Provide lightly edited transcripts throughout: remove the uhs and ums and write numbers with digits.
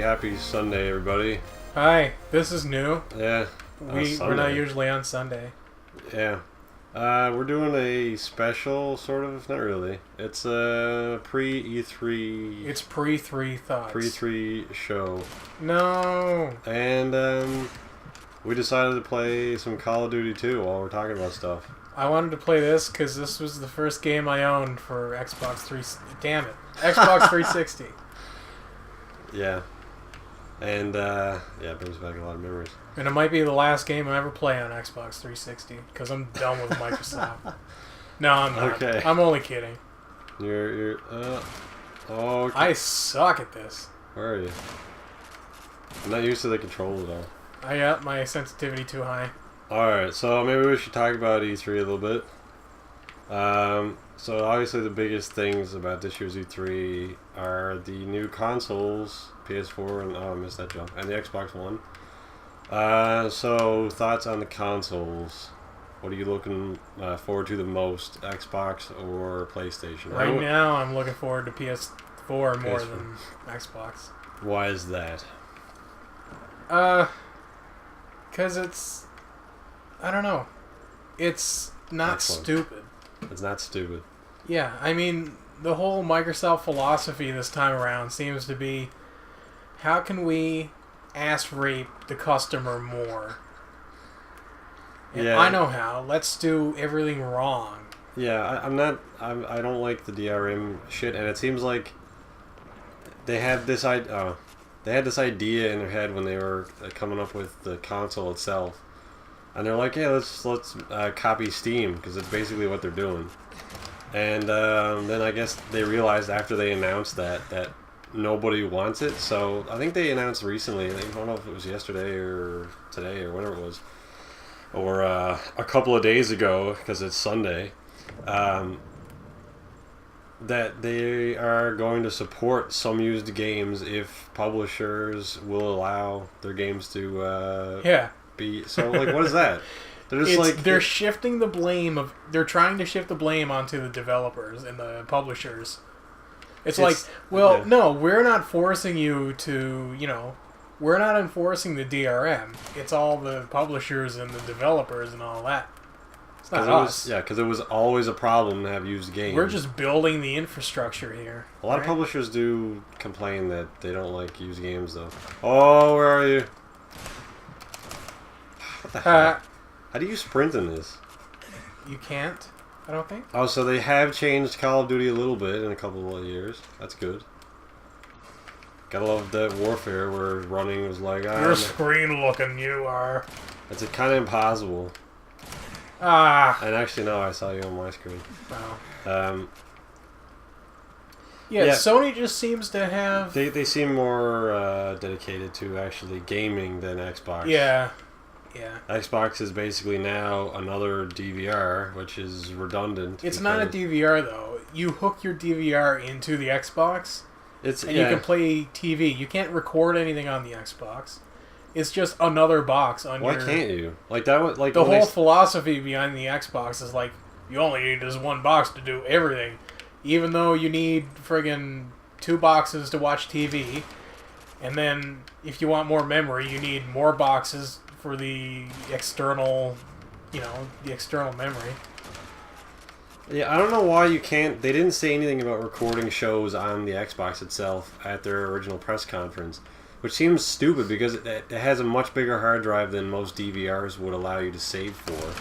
happy Sunday, everybody. Hi, this is new. Yeah. We're not usually on Sunday. Yeah. We're doing a special, sort of. Not really. It's a pre-E3. It's pre-3 thoughts. Pre-3 show. No. And we decided to play some Call of Duty 2 while we're talking about stuff. I wanted to play this because this was the first game I owned for Xbox 3. Damn it, Xbox 360. Yeah. And yeah, it brings back a lot of memories. And it might be the last game I ever play on Xbox 360 because I'm done with Microsoft. No, I'm not. Okay. I'm only kidding. You're oh. Okay. I suck at this. Where are you? I'm not used to the controls at all. I got my sensitivity too high. Alright, so maybe we should talk about E3 a little bit. So obviously the biggest things about this year's E3 are the new consoles, PS4 and I missed that jump, and the Xbox One. So thoughts on the consoles? What are you looking forward to the most, Xbox or PlayStation? Right now, I'm looking forward to PS4 more than Xbox. Why is that? Because it's... I don't know. It's not stupid. It's not stupid. Yeah, I mean, the whole Microsoft philosophy this time around seems to be, how can we ass rape the customer more? And yeah. I know how. Let's do everything wrong. Yeah, I don't like the DRM shit, and it seems like they had this idea in their head when they were coming up with the console itself. And they're like, yeah, let's copy Steam, because it's basically what they're doing. And then I guess they realized after they announced that nobody wants it. So I think they announced recently, I don't know if it was yesterday or today or whatever it was, or a couple of days ago, because it's Sunday, that they are going to support some used games if publishers will allow their games to be. So, like, what is that? They're just they're shifting the blame they're trying to shift the blame onto the developers and the publishers. It's like, well, no, we're not forcing you to, we're not enforcing the DRM. It's all the publishers and the developers and all that. It's not us. Because it was always a problem to have used games. We're just building the infrastructure here. A lot of publishers do complain that they don't like used games, though. Oh, where are you? What the heck? How do you sprint in this? You can't, I don't think. Oh, so they have changed Call of Duty a little bit in a couple of years. That's good. Gotta love that Warfare where running was like... You're screen looking, you are. It's kind of impossible. And actually, no, I saw you on my screen. Wow. Yeah, Sony just seems to have... They seem more dedicated to actually gaming than Xbox. Yeah. Yeah. Xbox is basically now another DVR, which is redundant. It's not a DVR, though. You hook your DVR into the Xbox, and you can play TV. You can't record anything on the Xbox. It's just another box on your... Why can't you? Like, that would... Like, the whole philosophy behind the Xbox is like, you only need this one box to do everything. Even though you need friggin' 2 boxes to watch TV. And then, if you want more memory, you need more boxes for the external, the external memory. Yeah, I don't know why you can't... They didn't say anything about recording shows on the Xbox itself at their original press conference, which seems stupid because it has a much bigger hard drive than most DVRs would allow you to save for,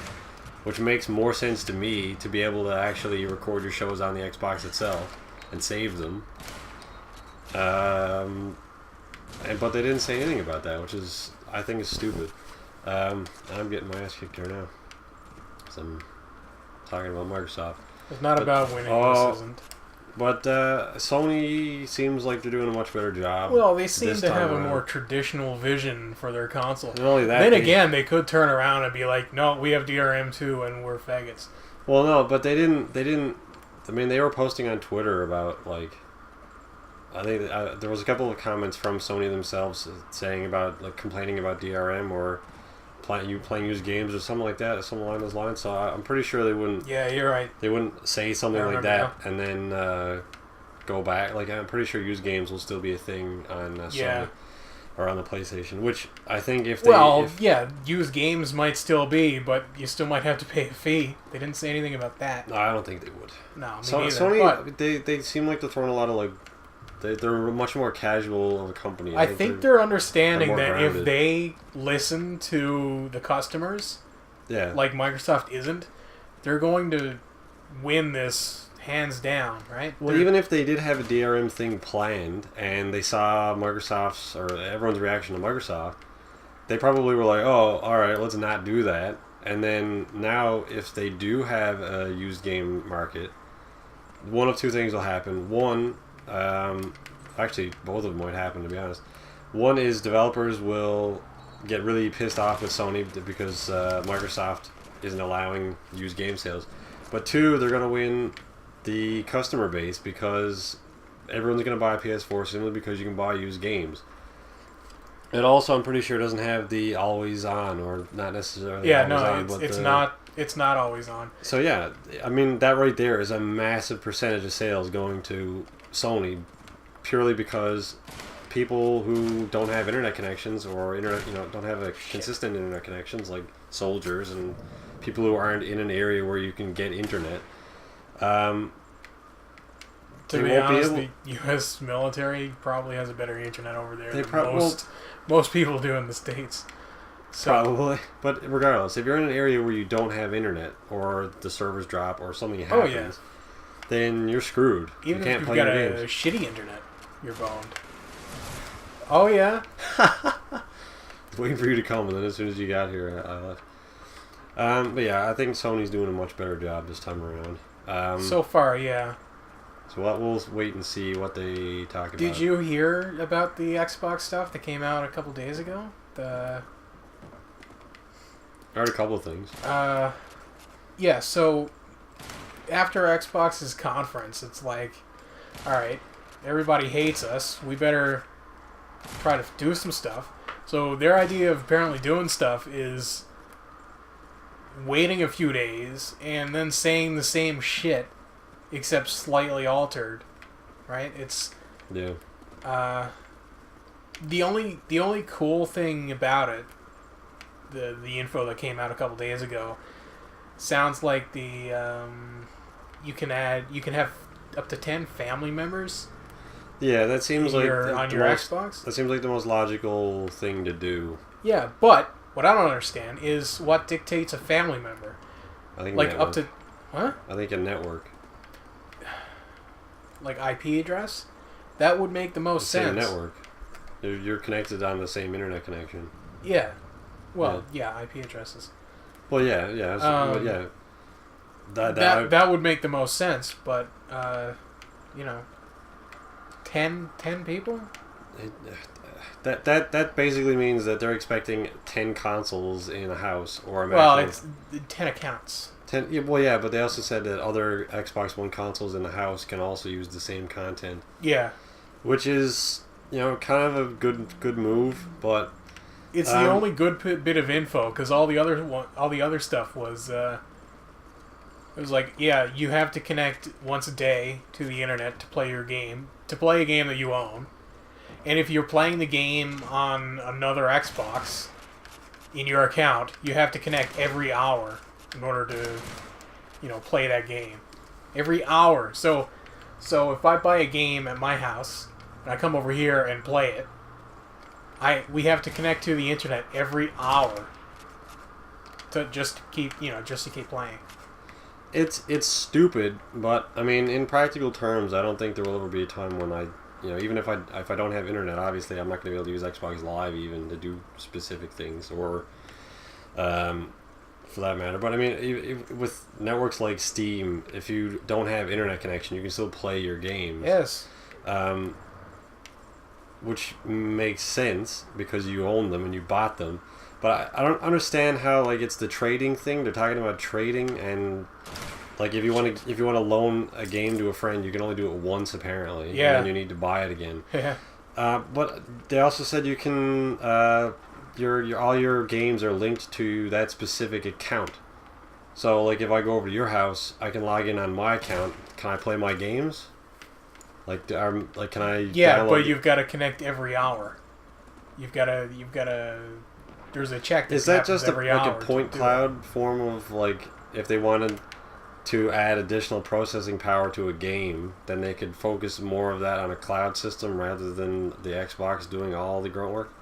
which makes more sense to me to be able to actually record your shows on the Xbox itself and save them. But they didn't say anything about that, which is, I think, is stupid. I'm getting my ass kicked here now. Because I'm talking about Microsoft. It's not about winning, this isn't. But Sony seems like they're doing a much better job. Well, they seem to have a more traditional vision for their console. Not only that, then again, they could turn around and be like, no, we have DRM too, and we're faggots. Well, no, but they didn't... I mean, they were posting on Twitter about, like... I think there was a couple of comments from Sony themselves saying about, like, complaining about DRM or playing used games or something like that, or something along those lines. So I'm pretty sure they wouldn't. Yeah, you're right. They wouldn't say something like that and then go back. Like, I'm pretty sure used games will still be a thing on Sony. Yeah. or on the PlayStation. Which I think if they yeah, used games might still be, but you still might have to pay a fee. They didn't say anything about that. No, I don't think they would. No, me So, neither. Sony, But they seem like they're throwing a lot of like. They're much more casual of a company. I think they're understanding they're more that if grounded. they listen to the customers, Yeah. like Microsoft isn't, they're going to win this hands down, right? Well, even if they did have a DRM thing planned and they saw Microsoft's or everyone's reaction to Microsoft, they probably were like, "Oh, all right, let's not do that." And then now, if they do have a used game market, one of two things will happen. One, actually, both of them might happen. To be honest, one is developers will get really pissed off with Sony because Microsoft isn't allowing used game sales. But two, they're going to win the customer base because everyone's going to buy a PS4 simply because you can buy used games. It also, I'm pretty sure, doesn't have the always on, or not necessarily yeah, always no, on. But it's not always on. So yeah, I mean that right there is a massive percentage of sales going to Sony, purely because people who don't have internet connections or don't have a consistent internet connections, like soldiers and people who aren't in an area where you can get internet. To be honest, the U.S. military probably has a better internet over there than most people do in the States. So, probably, but regardless, if you're in an area where you don't have internet or the servers drop or something happens, then you're screwed. Even you can't if play you've got your a games. shitty internet, you're boned. Oh yeah. Waiting for you to come, and then as soon as you got here, I left. But yeah, I think Sony's doing a much better job this time around. So far, yeah. So we'll wait and see what they talk about. Did you hear about the Xbox stuff that came out a couple days ago? I heard a couple of things. Yeah, so after Xbox's conference, it's like, alright, everybody hates us. We better try to do some stuff. So their idea of apparently doing stuff is waiting a few days and then saying the same shit, except slightly altered. Right? It's... Yeah. The only cool thing about it, the info that came out a couple days ago, sounds like you can have up to 10 family members. Yeah, that seems like on your Xbox. That seems like the most logical thing to do. Yeah, but what I don't understand is what dictates a family member. I think like network. up to, huh? I think a network. Like IP address. That would make the most sense. A network. You're connected on the same internet connection. Yeah. Well, yeah, IP addresses. Well, yeah. But yeah. That would make the most sense, but 10 people? That basically means that they're expecting 10 consoles in a house or a Well, it's 10 accounts. 10. Yeah, well, yeah, but they also said that other Xbox One consoles in the house can also use the same content. Yeah. Which is, kind of a good move, but it's the only good bit of info because all the other stuff was it was like, yeah, you have to connect once a day to the internet to play your game, to play a game that you own. And if you're playing the game on another Xbox in your account, you have to connect every hour in order to, play that game. Every hour. So if I buy a game at my house and I come over here and play it, we have to connect to the internet every hour to just keep playing. It's stupid, but I mean, in practical terms, I don't think there will ever be a time when I, even if I don't have internet, obviously I'm not going to be able to use Xbox Live even to do specific things, or for that matter. But I mean, with networks like Steam, if you don't have internet connection, you can still play your games. Yes. Which makes sense because you own them and you bought them. But I don't understand how it's the trading thing. They're talking about trading, and if you want to loan a game to a friend, you can only do it once apparently. Yeah. And then you need to buy it again. Yeah. But they also said you can all your games are linked to that specific account. So if I go over to your house, I can log in on my account. Can I play my games? Can I? Yeah, download but you've got to connect every hour. You've gotta. There's a check. Is that just every like a hour point to cloud form of like if they wanted to add additional processing power to a game, then they could focus more of that on a cloud system rather than the Xbox doing all the grunt work?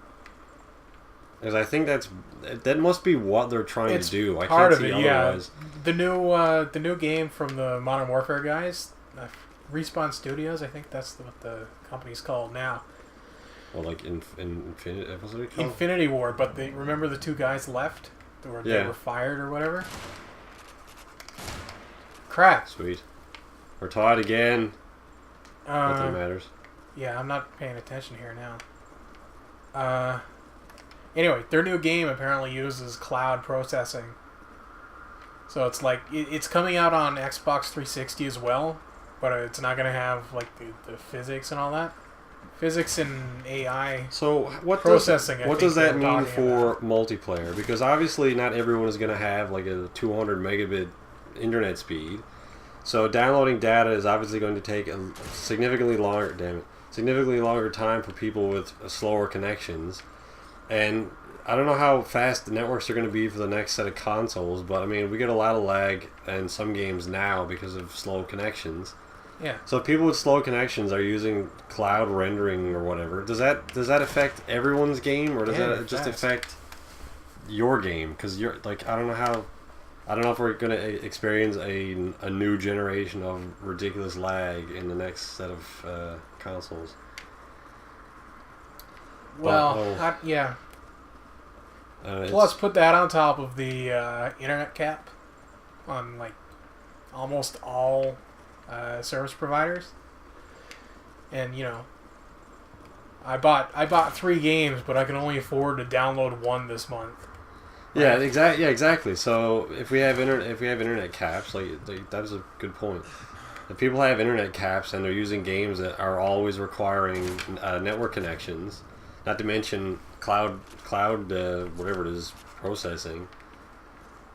Because I think that must be what they're trying to do. I part can't of see it, otherwise. Yeah. The new game from the Modern Warfare guys, Respawn Studios, I think that's what the company's called now. Well, like Infinity, what's it called? Infinity War, but remember the two guys left? They were fired or whatever? Crap. Sweet. We're tied again. Nothing matters. Yeah, I'm not paying attention here now. Anyway, their new game apparently uses cloud processing. So it's like, it's coming out on Xbox 360 as well, but it's not going to have like the physics and all that. Physics and AI processing. What does that mean for multiplayer? Because obviously not everyone is going to have like a 200 megabit internet speed. So downloading data is obviously going to take a significantly longer time for people with slower connections. And I don't know how fast the networks are going to be for the next set of consoles, but I mean, we get a lot of lag in some games now because of slow connections. Yeah. So if people with slow connections are using cloud rendering or whatever, does that affect everyone's game, or does that just affect your game? Because you're like, I don't know if we're going to experience a new generation of ridiculous lag in the next set of consoles. Well, yeah. Plus, put that on top of the internet cap on like almost all service providers, and you know, I bought 3 games, but I can only afford to download 1 this month. Yeah, exactly. So if we have internet caps, like that was a good point. If people have internet caps and they're using games that are always requiring network connections, not to mention cloud whatever it is processing,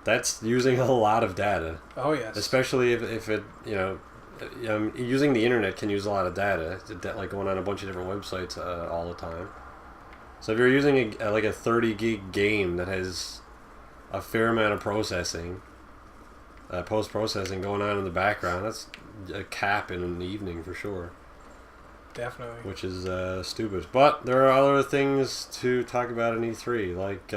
that's using a lot of data. Oh yes. Especially if it using the internet can use a lot of data, like going on a bunch of different websites all the time. So if you're using like a 30 gig game that has a fair amount of processing, post-processing going on in the background, that's a cap in an evening for sure. Definitely. Which is stupid. But there are other things to talk about in E3, like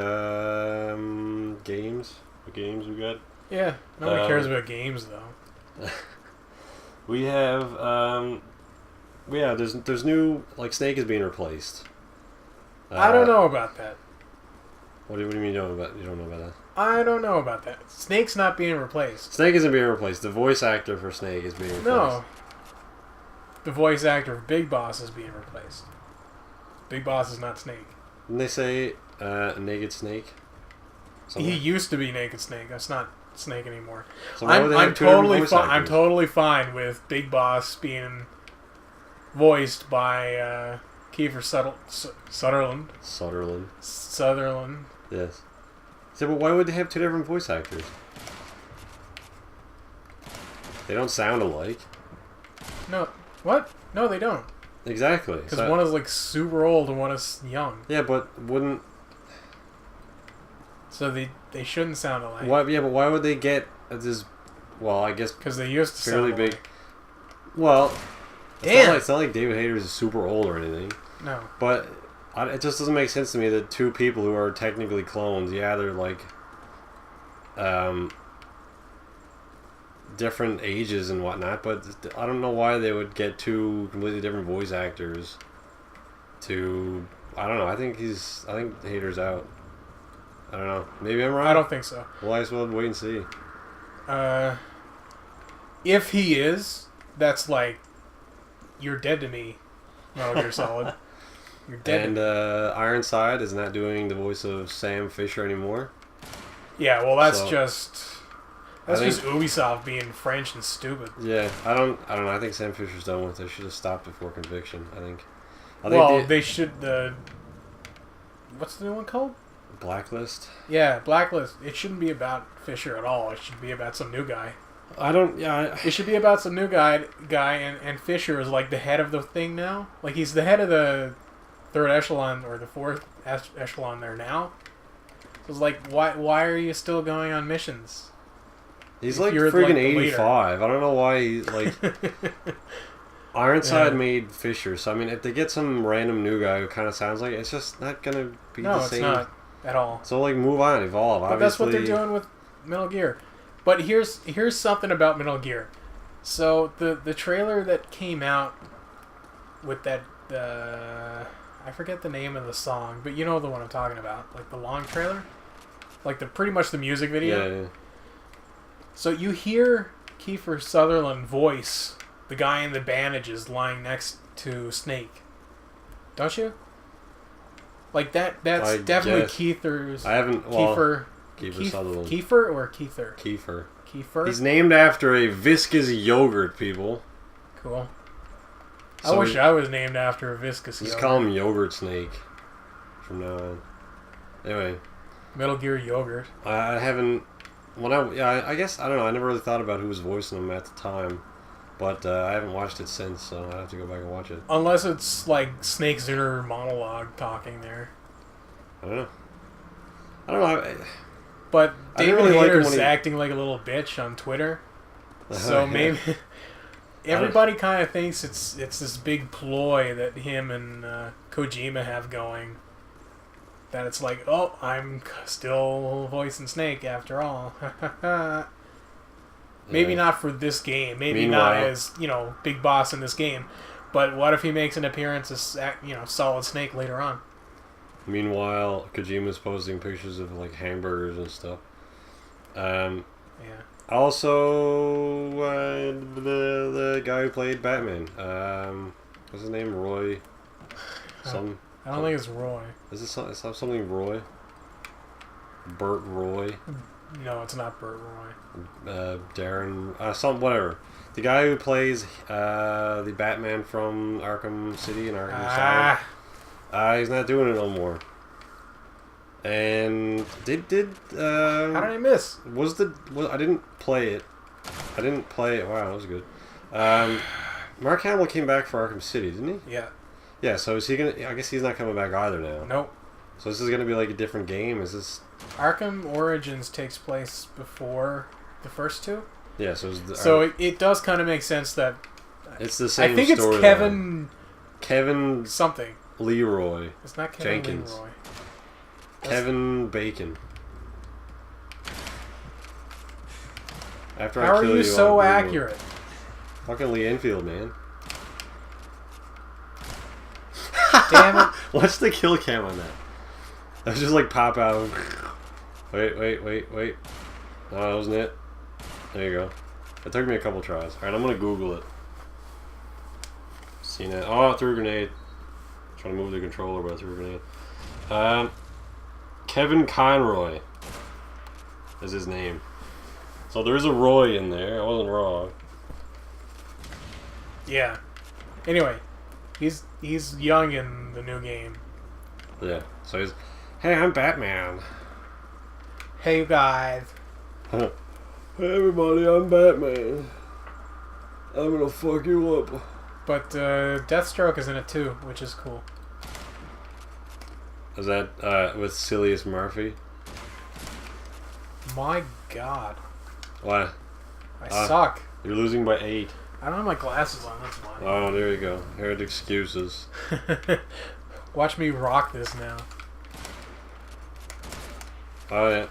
games. What games we got? Yeah, nobody cares about games though. We have, there's new, like Snake is being replaced. I don't know about that. What do you mean you don't know about that? I don't know about that. Snake's not being replaced. Snake isn't being replaced. The voice actor for Snake is being replaced. No. The voice actor of Big Boss is being replaced. Big Boss is not Snake. Didn't they say Naked Snake? Somewhere? He used to be Naked Snake. That's not Snake anymore. So I'm totally fine with Big Boss being voiced by Kiefer Sutherland. Sutherland. Yes. So, but why would they have 2 different voice actors? They don't sound alike. No. What? No, they don't. Exactly. Because one is like super old and one is young. Yeah, but wouldn't... So they shouldn't sound alike. Why? Yeah, but why would they get this? Well, I guess because they used to fairly sound big. alike. Well, damn. It's not like David Hayter is super old or anything. No. But it just doesn't make sense to me that 2 people who are technically clones, yeah, they're like different ages and whatnot, but I don't know why they would get 2 completely different voice actors to... I don't know. I think Hayter's out. I don't know. Maybe I'm wrong. I don't think so. Well, I guess we'll wait and see. If he is, that's like, you're dead to me, Metal Gear Solid. You're dead. And Ironside is not doing the voice of Sam Fisher anymore. Yeah, well, that's just Ubisoft being French and stupid. Yeah, I don't know. I think Sam Fisher's done with it. They should have stopped before Conviction. I think they should. What's the new one called? Blacklist. Yeah, Blacklist. It shouldn't be about Fisher at all. It should be about some new guy. It should be about some new guy, and Fisher is like the head of the thing now. Like he's the head of the third echelon or the fourth echelon there now. It was like, why are you still going on missions? He's If like you're, freaking like, the leader. 85. I don't know why he like. Ironside made Fisher, so I mean, if they get some random new guy who kind of sounds like it, it's just not gonna be No, the same. it's not at all. So like, move on, evolve. But Obviously, that's what they're doing with Metal Gear. But here's something about Metal Gear. So the trailer that came out with that I forget the name of the song, but you know the one I'm talking about, like the long trailer, like pretty much the music video. Yeah. So you hear Kiefer Sutherland voice the guy in the bandages lying next to Snake, don't you? Like that's I definitely guess. Kiefer's. I haven't. Well, Kiefer Sutherland. Kiefer or Keither? Kiefer. Kiefer. He's named after a viscous yogurt, people. Cool. So I wish I was named after a viscous Just yogurt. call him Yogurt Snake from now on. Anyway, Metal Gear Yogurt. I haven't. I guess I don't know. I never really thought about who was voicing him at the time, but I haven't watched it since, so I have to go back and watch it. Unless it's like Snake's inner monologue talking there. I don't know. But I didn't David really like him Hayter's when he- acting like a little bitch on Twitter, so maybe everybody kind of thinks it's this big ploy that him and Kojima have going. That it's like, oh, I'm still voicing Snake after all. Maybe Yeah. not for this game. Maybe Meanwhile- not as, big boss in this game. But what if he makes an appearance as, Solid Snake later on? Meanwhile, Kojima's posting pictures of like hamburgers and stuff. Yeah. Also, the guy who played Batman. What's his name? Roy. I don't think it's Roy. Is it something Roy? Burt Roy. No, it's not Burt Roy. Darren. Whatever. The guy who plays the Batman from Arkham City and Arkham Asylum. He's not doing it no more. And How did I miss? I didn't play it. Wow, that was good. Mark Hamill came back for Arkham City, didn't he? Yeah. Yeah. So is he gonna? I guess he's not coming back either now. Nope. So this is gonna be like a different game. Is this? Arkham Origins takes place before the first two. Yeah. So it does kind of make sense that it's the same. I think it's storyline. Kevin Kevin something. Leroy. It's not Kevin Jenkins. Leroy. Kevin Bacon. After How I are kill you you, so I'll Google. accurate? Fucking Lee Enfield, man. Damn it. What's the kill cam on that? That was just like pop out. Wait. No, that wasn't it. There you go. It took me a couple tries. Alright, I'm gonna Google it. Seen it. Oh, I threw a grenade. Trying to move the controller, but I threw a grenade. Kevin Conroy is his name. So there's a Roy in there. I wasn't wrong. Yeah. Anyway, he's young in the new game. Yeah. So he's, hey, I'm Batman. Hey you guys. Hey everybody, I'm Batman. I'm gonna fuck you up. But Deathstroke is in it too, which is cool. Is that with Cillian Murphy? My God. What? I suck. You're losing by 8. I don't have my glasses on, that's why. Oh, there you go. Heard excuses. Watch me rock this now. Oh yeah.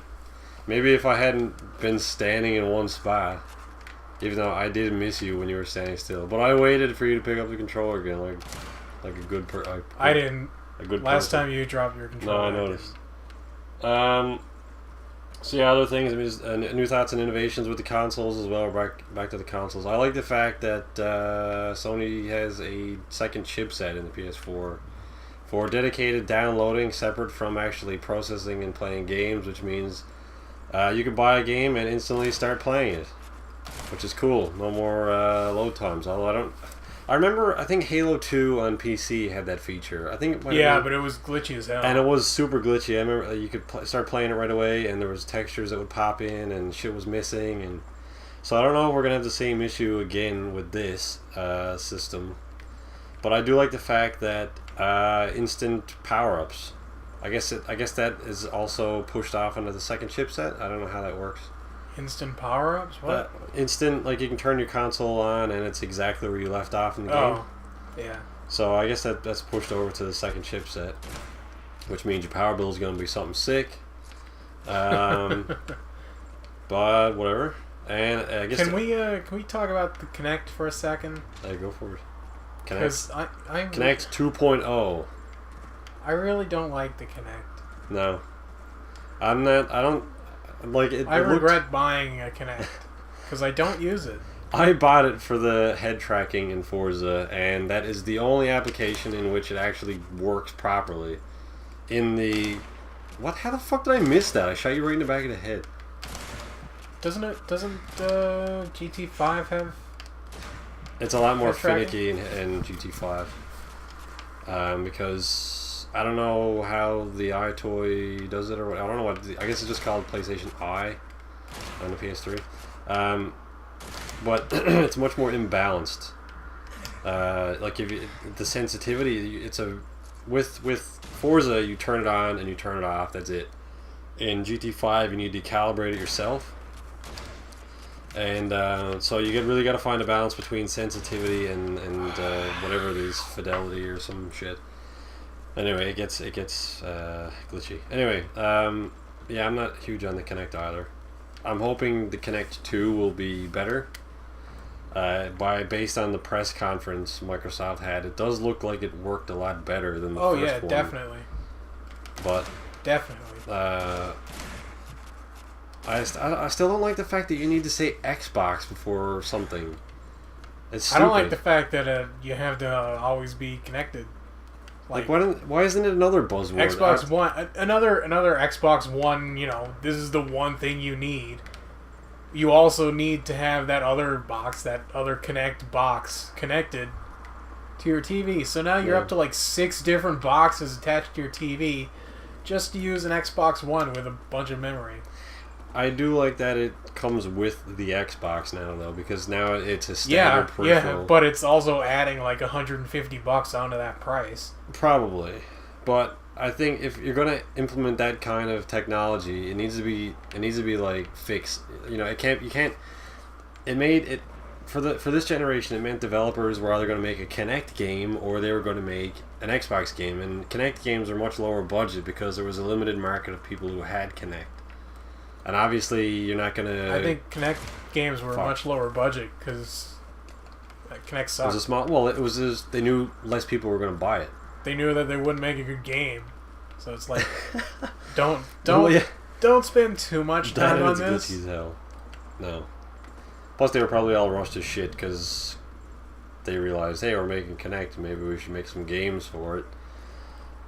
Maybe if I hadn't been standing in one spot, even though I did miss you when you were standing still, but I waited for you to pick up the controller again, like a good person. I didn't. A good Last person. time you dropped your controller. No, I noticed. So yeah, other things. I mean, just, new thoughts and innovations with the consoles as well. Back to the consoles. I like the fact that Sony has a second chipset in the PS4 for dedicated downloading, separate from actually processing and playing games, which means you can buy a game and instantly start playing it, which is cool. No more load times. Although I remember, I think Halo 2 on PC had that feature. I think. But it was glitchy as hell. And it was super glitchy. I remember you could start playing it right away, and there was textures that would pop in, and shit was missing. And so I don't know if we're gonna have the same issue again with this system. But I do like the fact that Instant power-ups. I guess that is also pushed off into the second chipset. I don't know how that works. Instant power-ups? What? Instant, like you can turn your console on and it's exactly where you left off in the game. Yeah. So I guess that's pushed over to the second chipset, which means your power bill is going to be something sick. But whatever. And I guess can we talk about the Kinect for a second? Hey, go for it. Because Kinect 2.0. I really don't like the Kinect. No, I'm not. I don't like it. I regret buying a Kinect because I don't use it. I bought it for the head tracking in Forza, and that is the only application in which it actually works properly. In the what? How the fuck did I miss that? I shot you right in the back of the head. Doesn't GT5 have? It's a lot more head tracking? finicky in GT5 because I don't know how the iToy does it, or what. I don't know what. I guess it's just called PlayStation Eye on the PS3. But it's much more imbalanced. Like if the sensitivity, with Forza you turn it on and you turn it off. That's it. In GT5 you need to calibrate it yourself, and so you really got to find a balance between sensitivity and whatever it is, fidelity or some shit. Anyway, it gets glitchy. Anyway, yeah, I'm not huge on the Kinect either. I'm hoping the Kinect 2 will be better. Based on the press conference Microsoft had, it does look like it worked a lot better than the first one. Oh yeah, definitely. But definitely. I still don't like the fact that you need to say Xbox before something. It's stupid. I don't like the fact that you have to always be connected. Like why isn't it another buzzword? Xbox One, another Xbox One. You know, this is the one thing you need. You also need to have that other box, that other Kinect box, connected to your TV. So now you're up to like 6 different boxes attached to your TV, just to use an Xbox One with a bunch of memory. I do like that it comes with the Xbox now, though, because now it's a standard peripheral. Yeah, but it's also adding like $150 onto that price. Probably, but I think if you're gonna implement that kind of technology, it needs to be like fixed. You know, for this generation. It meant developers were either going to make a Kinect game or they were going to make an Xbox game, and Kinect games are much lower budget because there was a limited market of people who had Kinect. And obviously, you're not gonna. I think Kinect games were much lower budget because Kinect sucked. It was a small. Well, it was just, they knew less people were gonna buy it. They knew that they wouldn't make a good game, so it's like, don't spend too much time on this. Glitchy as hell. No. Plus, they were probably all rushed as shit because they realized, hey, we're making Kinect, maybe we should make some games for it.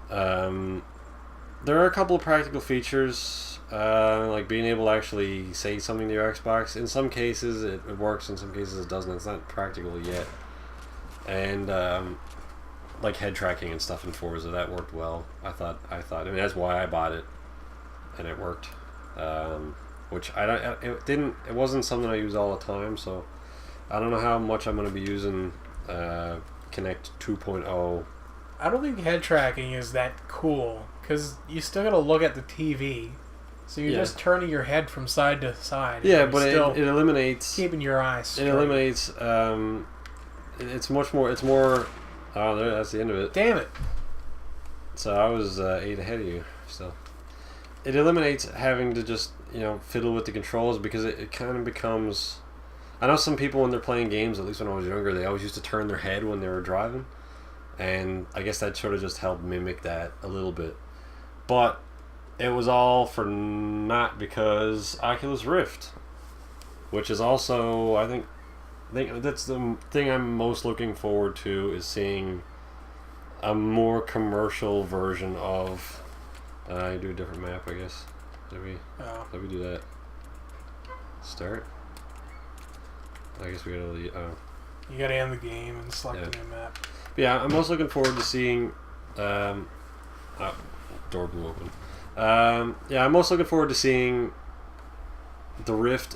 There are a couple of practical features. Like being able to actually say something to your Xbox. In some cases it works, in some cases it doesn't. It's not practical yet. And like head tracking and stuff in Forza, that worked well. I thought. I mean, that's why I bought it, and it worked. Which it wasn't something I use all the time, so I don't know how much I'm going to be using Kinect 2.0. I don't think head tracking is that cool because you still got to look at the TV. So you're just turning your head from side to side. Yeah, but it eliminates keeping your eyes straight. It eliminates. It's much more. It's more. Oh, that's the end of it. Damn it! So I was 8 ahead of you. So it eliminates having to just fiddle with the controls because it kind of becomes. I know some people when they're playing games, at least when I was younger, they always used to turn their head when they were driving, and I guess that sort of just helped mimic that a little bit, but. It was all for naught because Oculus Rift, which is also, I think that's the thing I'm most looking forward to, is seeing a more commercial version of. I do a different map, I guess. Let me do that. Start. I guess we gotta. You gotta end the game and select a new map. Yeah, I'm most looking forward to seeing. Door blew open. I'm most looking forward to seeing the Rift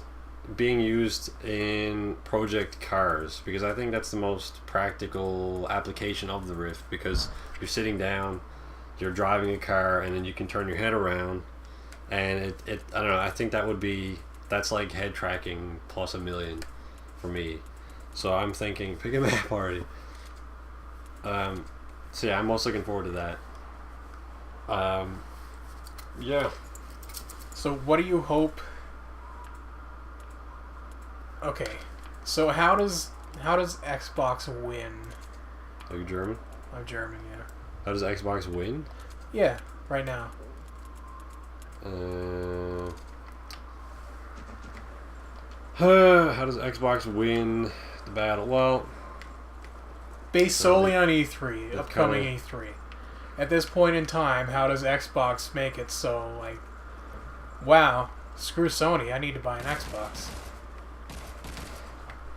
being used in Project Cars, because I think that's the most practical application of the Rift, because you're sitting down, you're driving a car, and then you can turn your head around, and it I don't know, I think that's like head tracking plus a million for me. So I'm thinking pick a map already. So yeah, I'm most looking forward to that. Yeah. So what do you hope? Okay, so how does Xbox win? Are you German? I'm German, yeah. How does Xbox win? Yeah, right now. How does Xbox win the battle? Well, based solely on E3, That upcoming kinda- E3. At this point in time, how does Xbox make it so, like, wow, screw Sony, I need to buy an Xbox?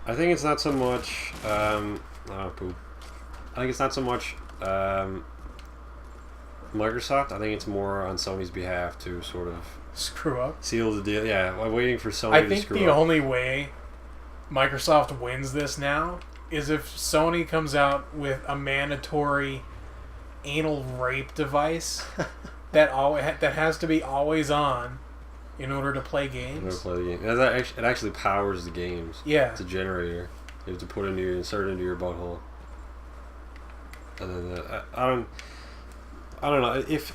I think it's not so much. Oh, poop. I think it's not so much Microsoft. I think it's more on Sony's behalf to sort of Screw up? seal the deal. Yeah, I'm waiting for Sony I to think screw the up. only way Microsoft wins this now is if Sony comes out with a mandatory anal rape device that has to be always on in order to play I'm gonna games. play the game. It actually powers the games. Yeah. It's a generator. You have to put insert into your butthole. And then I don't know if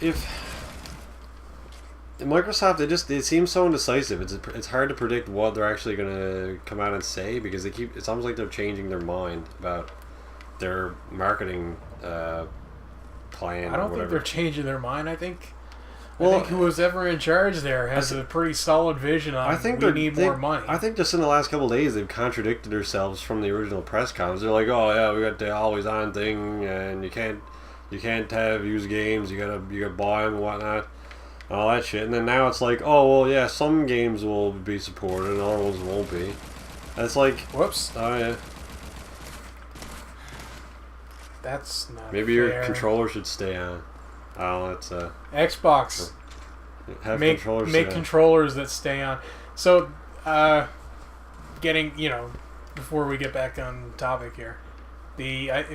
Microsoft, it seems so indecisive. It's hard to predict what they're actually gonna come out and say, because it's almost like they're changing their mind about their marketing plan. I don't or think whatever. they're changing their mind. I think Well, who's ever in charge there has a pretty solid vision on. I think we need more money. I think just in the last couple of days they've contradicted themselves from the original press conference. They're like, "Oh yeah, we got the always on thing, and you can't have used games. You gotta buy them and whatnot, and all that shit." And then now it's like, "Oh well, yeah, some games will be supported, and other ones won't be." And it's like, whoops, oh yeah, that's not maybe fair. your controller should stay on. Oh, that's Xbox. have Make controllers stay on. controllers that stay on. So, getting before we get back on topic here,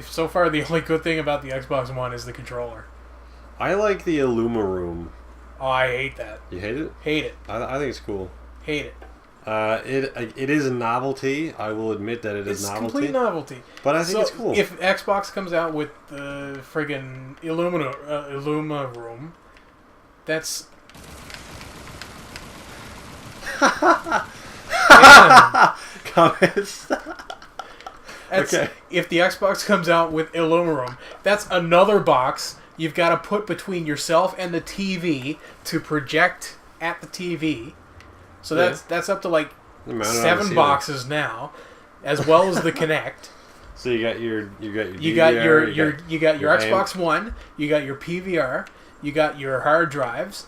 so far the only good thing about the Xbox One is the controller. I like the Illuma room. Oh, I hate that. You hate it? Hate it. I think it's cool. Hate it. It is a novelty. I will admit that It's novelty. complete novelty. But I think it's cool. If Xbox comes out with the friggin' Illuma room, that's Comments. Okay. If the Xbox comes out with Illuma room, that's another box you've got to put between yourself and the TV to project at the TV. So that's up to like No matter how to 7 see boxes now, as well as the Kinect. So you got your You got DVR, you got your your Xbox One, you got your PVR, you got your hard drives,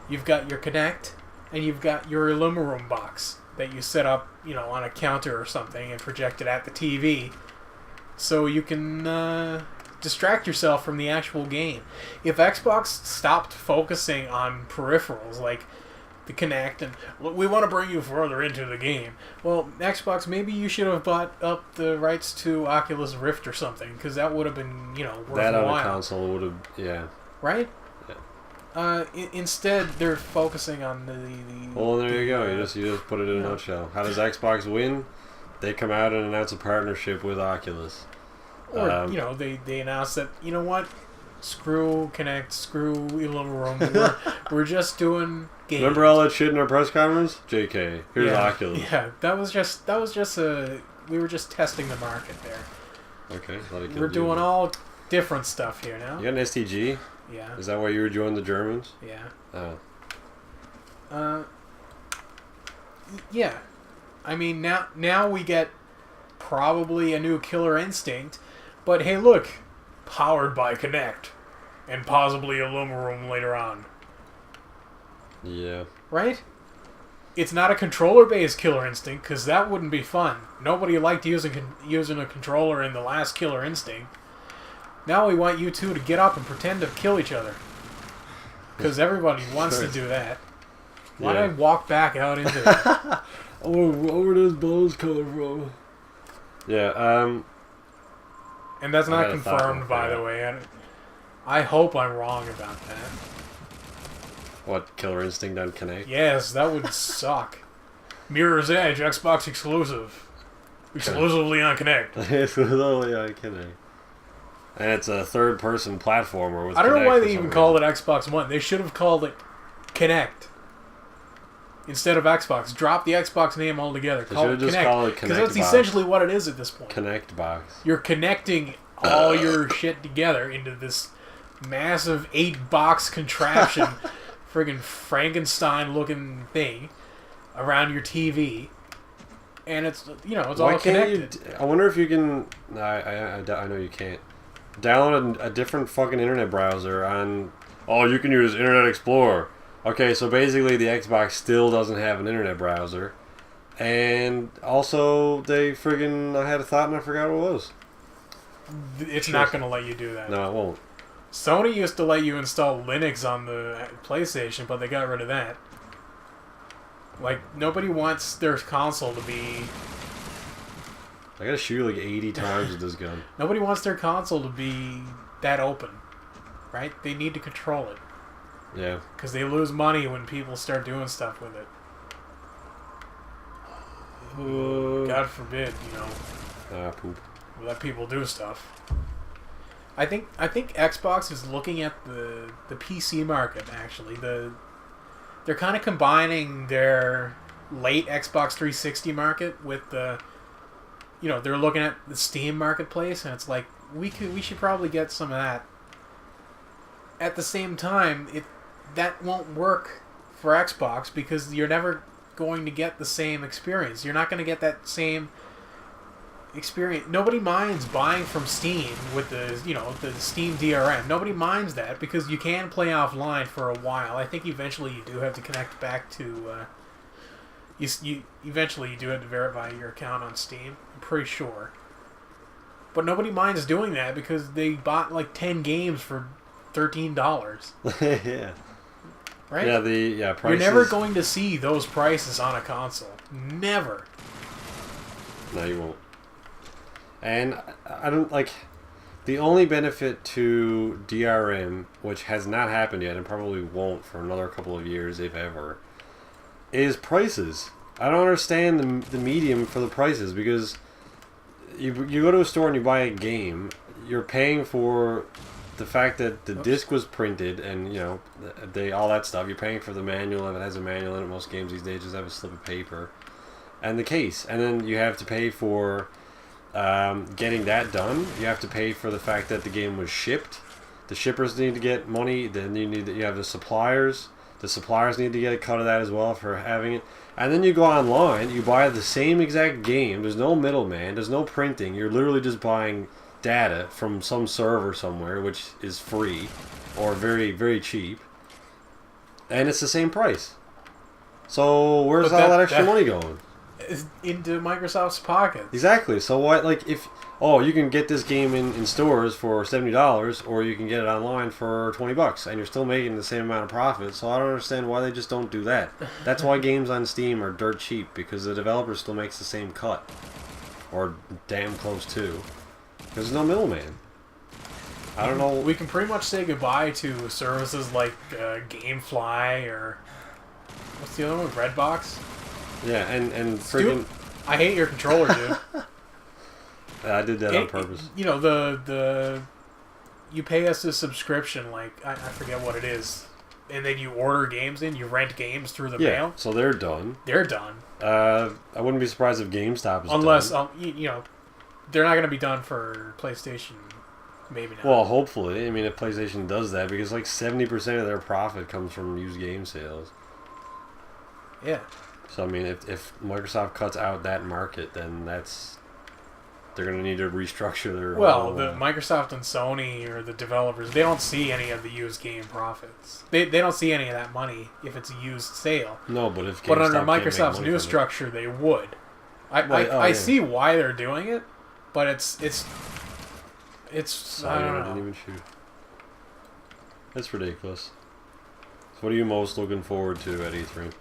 you've got your Kinect, and you've got your Illumiroom box that you set up, on a counter or something and project it at the TV, so you can distract yourself from the actual game. If Xbox stopped focusing on peripherals like the Kinect and we want to bring you further into the game, well, Xbox, maybe you should have bought up the rights to Oculus Rift or something, because that would have been worthwhile. that on a console would have Right? Yeah. Instead, they're focusing on the Well, there you go. You just put it in a yeah. nutshell. How does Xbox win? They come out and announce a partnership with Oculus. Or they announce that what, screw Kinect, screw Illumiroom, we're just doing games. Remember all that shit in our press conference? JK, here's yeah, Oculus. Yeah, that was just we were just testing the market there. Okay, We're doing all different stuff here now. You got an STG? Yeah. Is that why you were joining the Germans? Yeah. Oh. Yeah. I mean, now we get probably a new Killer Instinct, but hey, look, powered by Kinect, and possibly Illumiroom later on. Yeah. Right? It's not a controller-based Killer Instinct, because that wouldn't be fun. Nobody liked using a controller in the last Killer Instinct. Now we want you two to get up and pretend to kill each other. Because everybody wants to do that. Why don't I walk back out into it? Oh, where does balls come from? Yeah, And that's I not had a thought confirmed, by about the way. I hope I'm wrong about that. what, Killer Instinct on Kinect? Yes, that would suck. Mirror's Edge, Xbox exclusive. Exclusively on Kinect. It's literally on Kinect. And it's a third-person platformer with I don't know Kinect why for they some even called it reason. Xbox One. They should have called it Kinect. Instead of Xbox. Drop the Xbox name altogether. They Call should it have just Kinect. called it Because Kinect that's Box. essentially what it is at this point. Kinect Box. You're connecting all your shit together into this massive 8-box contraption, friggin' Frankenstein-looking thing around your TV, and it's it's all connected. I wonder if you can. I know you can't. Download a different fucking internet browser on. Oh, you can use Internet Explorer. Okay, so basically the Xbox still doesn't have an internet browser, and also they friggin' I had a thought and I forgot what it was. It's not going to let you do that. No, it won't. Sony used to let you install Linux on the PlayStation, but they got rid of that. Like, nobody wants their console to be... I gotta shoot like 80 times with this gun. Nobody wants their console to be that open, right? They need to control it. Yeah. Because they lose money when people start doing stuff with it. God forbid, Poop. we let people do stuff. I think Xbox is looking at the PC market, actually. They're kind of combining their late Xbox 360 market with the... they're looking at the Steam marketplace, and it's like, we should probably get some of that. At the same time, that won't work for Xbox because you're never going to get the same experience. You're not going to get that same experience. Nobody minds buying from Steam with the Steam DRM. Nobody minds that because you can play offline for a while. I think eventually you do have to connect back to... eventually you do have to verify your account on Steam. I'm pretty sure. But nobody minds doing that because they bought like 10 games for $13. Yeah. Right? Yeah, prices. You're never going to see those prices on a console. Never. No, you won't. And I don't like... The only benefit to DRM, which has not happened yet and probably won't for another couple of years, if ever, is prices. I don't understand the medium for the prices because you go to a store and you buy a game, you're paying for the fact that the disc was printed and all that stuff. You're paying for the manual if it has a manual in it. Most games these days just have a slip of paper and the case, and then you have to pay for getting that done. You have to pay for the fact that the game was shipped. The shippers need to get money. Then you have the suppliers. The suppliers need to get a cut of that as well for having it. And then you go online, you buy the same exact game. There's no middleman. There's no printing. You're literally just buying data from some server somewhere, which is free or very, very cheap. And it's the same price. So where's all that extra money going? Into Microsoft's pockets. Exactly. So what? Like if you can get this game in stores for $70, or you can get it online for $20, and you're still making the same amount of profit. So I don't understand why they just don't do that. That's why games on Steam are dirt cheap, because the developer still makes the same cut, or damn close to. Because there's no middleman. I don't know. We can pretty much say goodbye to services like GameFly or what's the other one? Redbox. Yeah, and friggin'... I hate your controller, dude. I did that on purpose. You pay us a subscription, like I forget what it is, and then you order games in. You rent games through the mail. So they're done. They're done. I wouldn't be surprised if GameStop is unless done. they're not going to be done for PlayStation. Maybe not. Well, hopefully. I mean, if PlayStation does that, because like 70% of their profit comes from used game sales. Yeah. So I mean, if Microsoft cuts out that market, then they're going to need to restructure their. The Microsoft and Sony or the developers, they don't see any of the used game profits. They don't see any of that money if it's a used sale. No, but if GameStop under Microsoft's new structure, they would. I see why they're doing it, but it's I don't know. Didn't even shoot. That's ridiculous. So what are you most looking forward to at E3?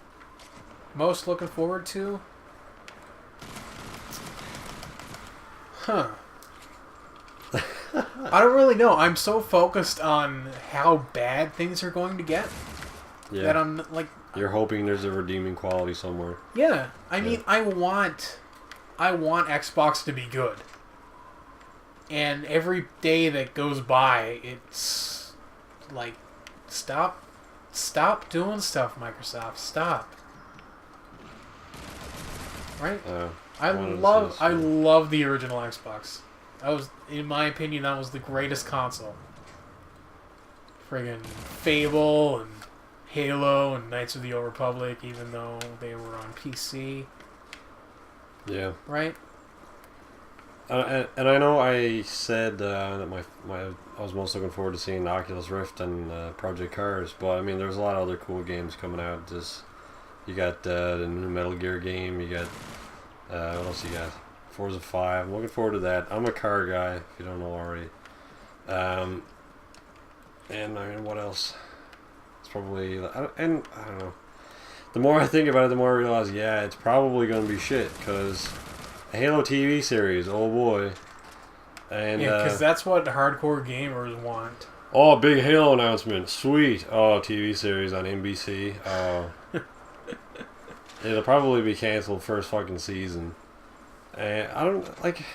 Most looking forward to? Huh. I don't really know. I'm so focused on how bad things are going to get that I'm like... You're hoping there's a redeeming quality somewhere. Yeah. I mean, I want Xbox to be good. And every day that goes by, it's like, stop doing stuff, Microsoft. Stop. Right? I love the original Xbox. That was, in my opinion, that was the greatest console. Friggin' Fable and Halo and Knights of the Old Republic, even though they were on PC. Yeah. Right? And I know I said that I was most looking forward to seeing the Oculus Rift and Project Cars, but I mean, there's a lot of other cool games coming out. You got the new Metal Gear game. You got what else you got? Forza 5. I'm looking forward to that. I'm a car guy, if you don't know already. And I mean, what else? It's probably I don't know. The more I think about it, the more I realize, yeah, it's probably going to be shit because a Halo TV series, oh boy. And yeah, because that's what hardcore gamers want. Oh, big Halo announcement, sweet. Oh, TV series on NBC. Oh, it'll probably be canceled first fucking season. And I don't like.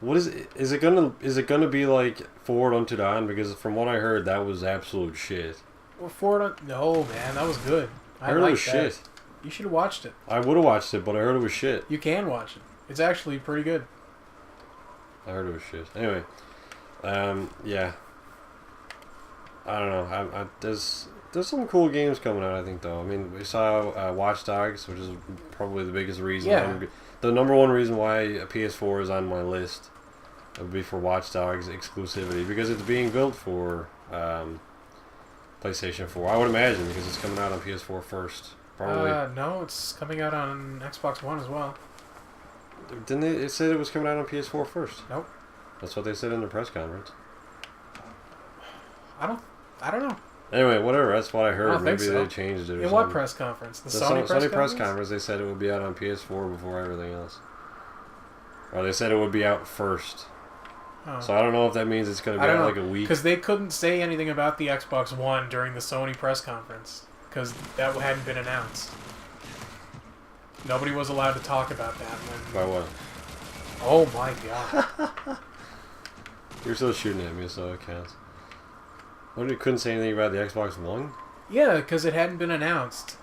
What is it? Is it gonna be like Forward Unto Dawn? Because from what I heard, that was absolute shit. Well, no, man, that was good. I heard it was shit. You should have watched it. I would have watched it, but I heard it was shit. You can watch it. It's actually pretty good. I heard it was shit. Anyway, yeah. I don't know. There's some cool games coming out, I think, though. I mean, we saw Watch Dogs, which is probably the biggest reason. Yeah. The number one reason why a PS4 is on my list would be for Watch Dogs exclusivity, because it's being built for PlayStation 4. I would imagine, because it's coming out on PS4 first. Probably. No, it's coming out on Xbox One as well. Didn't they? It said it was coming out on PS4 first. Nope. That's what they said in the press conference. I don't know. Anyway, whatever. That's what I heard. I don't Maybe think so. they changed it. Or In something. what press conference? The Sony press conference. They said it would be out on PS4 before everything else. Or they said it would be out first. Oh. So I don't know if that means it's going to be out like a week. Because they couldn't say anything about the Xbox One during the Sony press conference. Because that hadn't been announced. Nobody was allowed to talk about that. By what? Oh my god. You're still shooting at me, so it counts. What, you couldn't say anything about the Xbox One? Yeah, because it hadn't been announced.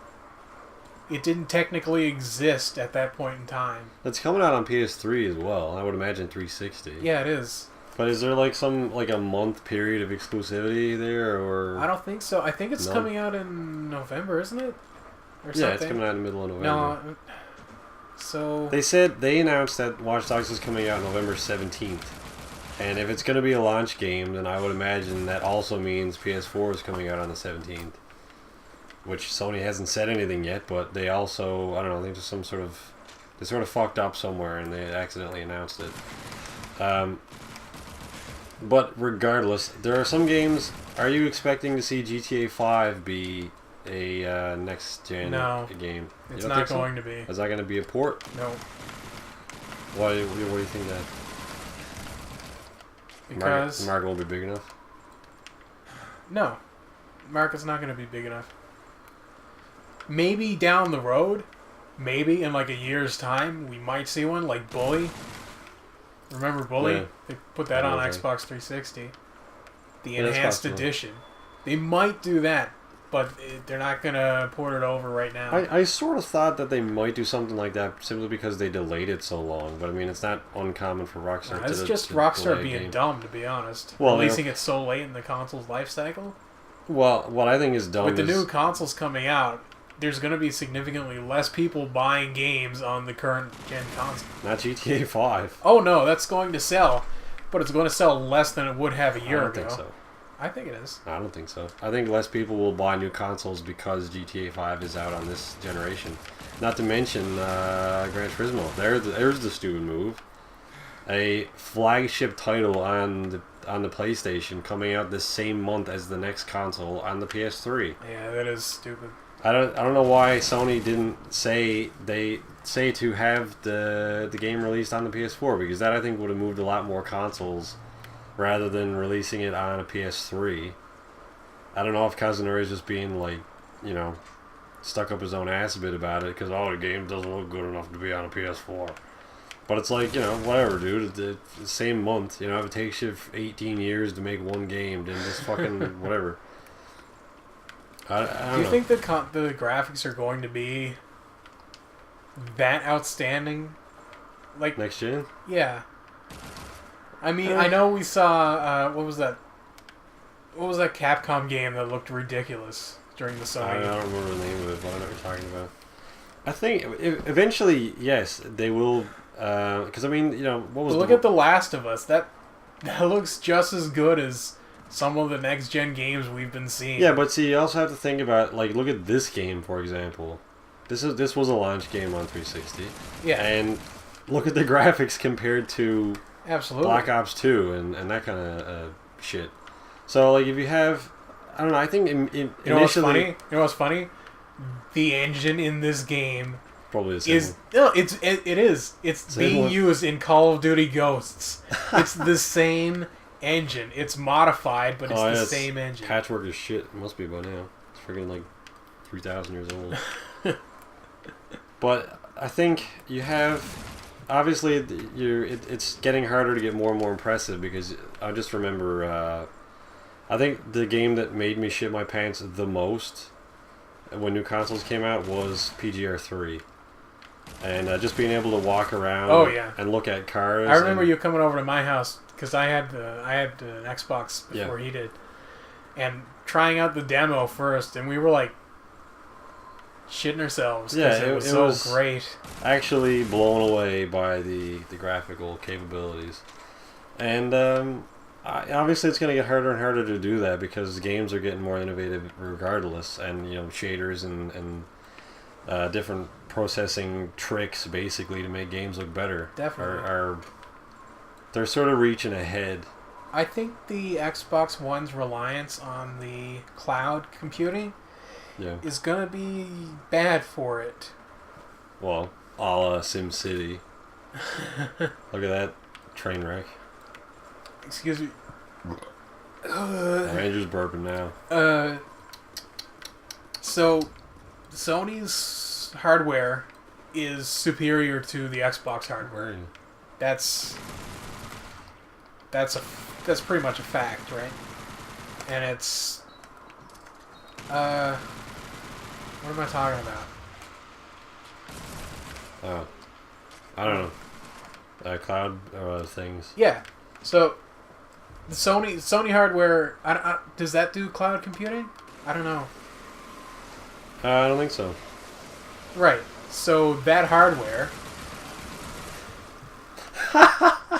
It didn't technically exist at that point in time. It's coming out on PS3 as well. I would imagine 360. Yeah, it is. But is there like a month period of exclusivity there, or? I don't think so. I think it's coming out in November, isn't it? Or something? Yeah, it's coming out in the middle of November. No, so... They announced that Watch Dogs is coming out November 17th. And if it's going to be a launch game, then I would imagine that also means PS4 is coming out on the 17th. Which Sony hasn't said anything yet, but they also, I don't know, I think there's some sort of... They sort of fucked up somewhere and they accidentally announced it. But regardless, there are some games... Are you expecting to see GTA 5 be a next-gen game? It's not going to be. Is that going to be a port? No. Why? What do you think that? Because... The market won't be big enough? No. Market's not going to be big enough. Maybe down the road, maybe in like a year's time, we might see one like Bully. Remember Bully? Yeah. They put that on Xbox 360. The enhanced edition. They might do that, but they're not going to port it over right now. I sort of thought that they might do something like that simply because they delayed it so long. But I mean, it's not uncommon for Rockstar It's just Rockstar being dumb, to be honest. Well, releasing it so late in the console's life cycle. Well, what I think is dumb with the new consoles coming out, there's going to be significantly less people buying games on the current gen console. Not GTA 5. Oh no, that's going to sell, but it's going to sell less than it would have a year ago. I don't think so. I think it is. I don't think so. I think less people will buy new consoles because GTA 5 is out on this generation. Not to mention Gran Turismo. There's the stupid move. A flagship title on the PlayStation coming out this same month as the next console on the PS3. Yeah, that is stupid. I don't know why Sony didn't say to have the game released on the PS4, because that I think would have moved a lot more consoles rather than releasing it on a PS3. I don't know if Kazunori is just being like, you know, stuck up his own ass a bit about it because the game doesn't look good enough to be on a PS4. But it's like, you know, whatever, dude. The same month, you know, if it takes you 18 years to make one game, then just fucking whatever. I don't Do you know. think the graphics are going to be that outstanding? Like Next gen? Yeah. I mean, I know we saw what was that? What was that Capcom game that looked ridiculous during the Sony? I don't remember the name of it, but I know what you're talking about. I think eventually, yes, they will. Because I mean, you know, what was? But look at The Last of Us. That looks just as good as some of the next gen games we've been seeing. Yeah, but see, you also have to think about, like, look at this game, for example. This was a launch game on 360. Yeah. And look at the graphics compared to Absolutely. Black Ops 2 and that kind of shit. So, like, if you have, I don't know, I think you know what's funny? You know what's funny? The engine in this game probably the same is it is. It's Same being one. used in Call of Duty Ghosts. It's the same engine. It's modified, but it's the same engine. Patchwork is shit. It must be by now. It's freaking like 3,000 years old. But I think you have, obviously, it's getting harder to get more and more impressive, because I just remember, I think the game that made me shit my pants the most when new consoles came out was PGR3. And just being able to walk around and look at cars. I remember you coming over to my house because I had an Xbox before he did, and trying out the demo first, and we were like shitting ourselves because it was so great. Actually blown away by the graphical capabilities, and obviously it's going to get harder and harder to do that because games are getting more innovative regardless, and you know, shaders and different processing tricks basically to make games look better. Definitely. They're sort of reaching ahead. I think the Xbox One's reliance on the cloud computing is going to be bad for it. Well, a la SimCity. Look at that train wreck. Excuse me. Andrew's burping now. So Sony's hardware is superior to the Xbox hardware. That's pretty much a fact, right? And it's what am I talking about? Oh, I don't know. Cloud things. Yeah. So the Sony hardware, does that do cloud computing? I don't know. I don't think so. Right. So that hardware.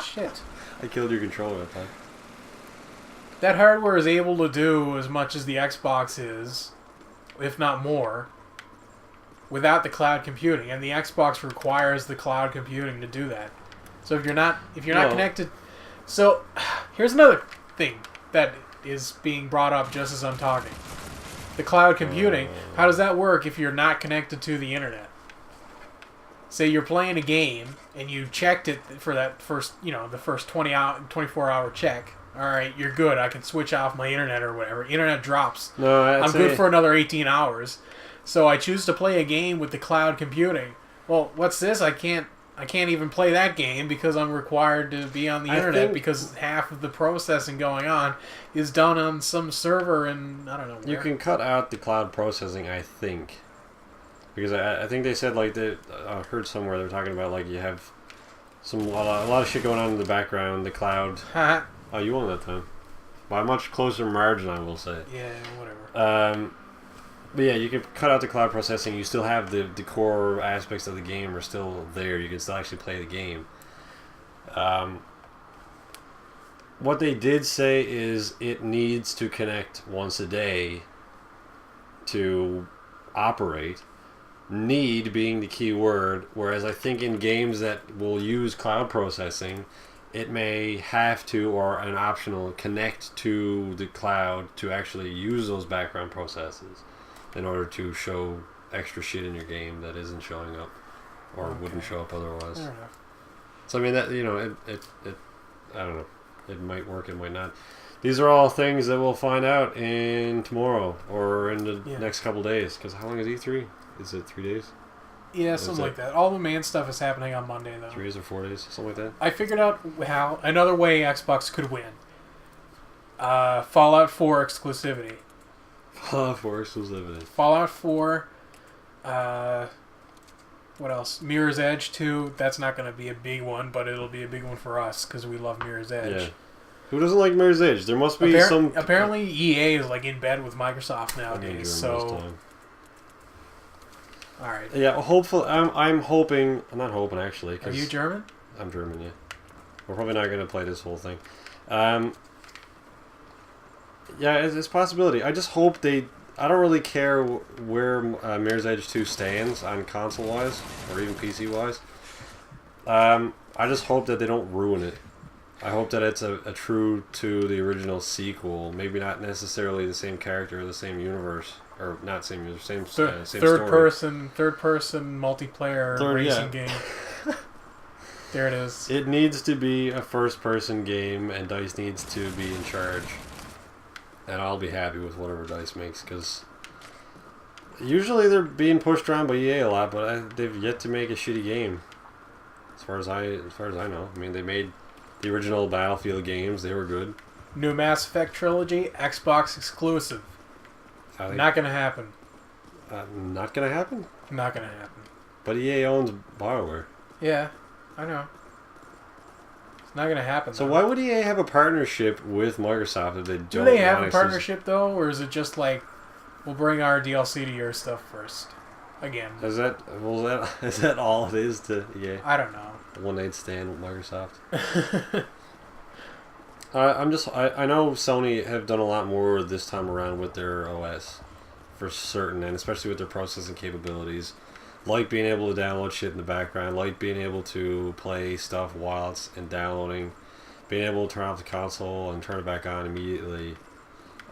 Shit. I killed your controller that time. That hardware is able to do as much as the Xbox is, if not more, without the cloud computing, and the Xbox requires the cloud computing to do that. So if you're not connected, so here's another thing that is being brought up just as I'm talking. The cloud computing, how does that work if you're not connected to the internet? Say you're playing a game and you checked it for that first, the first 24-hour check. All right, you're good. I can switch off my internet or whatever. Internet drops. No, I'm good for another 18 hours. So I choose to play a game with the cloud computing. Well, what's this? I can't even play that game because I'm required to be on the internet because half of the processing going on is done on some server and I don't know where. You can cut out the cloud processing, I think. Because I think they said, like, I heard somewhere they were talking about, like, you have a lot of shit going on in the background, the cloud. Oh, you won that time. By a much closer margin, I will say. Yeah, whatever. But yeah, you can cut out the cloud processing. You still have the core aspects of the game are still there. You can still actually play the game. What they did say is it needs to connect once a day to operate. Need being the key word, whereas I think in games that will use cloud processing, it may have to, or an optional, connect to the cloud to actually use those background processes. in order to show extra shit in your game that isn't showing up or wouldn't show up otherwise. Fair enough. So I mean that it I don't know. It might work, it might not. These are all things that we'll find out in tomorrow or in the next couple days. Because how long is E3? Is it 3 days? Yeah, something like that. All the main stuff is happening on Monday, though. 3 days or 4 days, something like that. I figured out how another way Xbox could win. Fallout 4 exclusivity. Fallout 4 exclusivity. Fallout 4. What else? Mirror's Edge 2. That's not going to be a big one, but it'll be a big one for us because we love Mirror's Edge. Yeah. Who doesn't like Mirror's Edge? There must be some... Apparently EA is like in bed with Microsoft nowadays, so... Alright. Yeah, hopefully... I'm hoping... I'm not hoping, actually. Are you German? I'm German, yeah. We're probably not going to play this whole thing. Yeah, it's a possibility. I just hope they... I don't really care where Mirror's Edge 2 stands on console-wise, or even PC-wise. I just hope that they don't ruin it. I hope that it's a true to the original sequel. Maybe not necessarily the same character or the same universe, or not same universe, same story. Third person multiplayer racing game. There it is. It needs to be a first-person game, and DICE needs to be in charge. And I'll be happy with whatever DICE makes, because usually they're being pushed around by EA a lot, but they've yet to make a shitty game. As far as I know. I mean, they made the original Battlefield games; they were good. New Mass Effect trilogy, Xbox exclusive. Not gonna happen. Not gonna happen. Not gonna happen. But EA owns BioWare. Yeah, I know. It's not gonna happen. So why would EA have a partnership with Microsoft if they don't? Do they have a partnership though, or is it just like, we'll bring our DLC to your stuff first? Again. Is that all it is to EA? I don't know. One night stand with Microsoft. I know Sony have done a lot more this time around with their OS, for certain, and especially with their processing capabilities, like being able to download shit in the background, like being able to play stuff while it's downloading, being able to turn off the console and turn it back on immediately.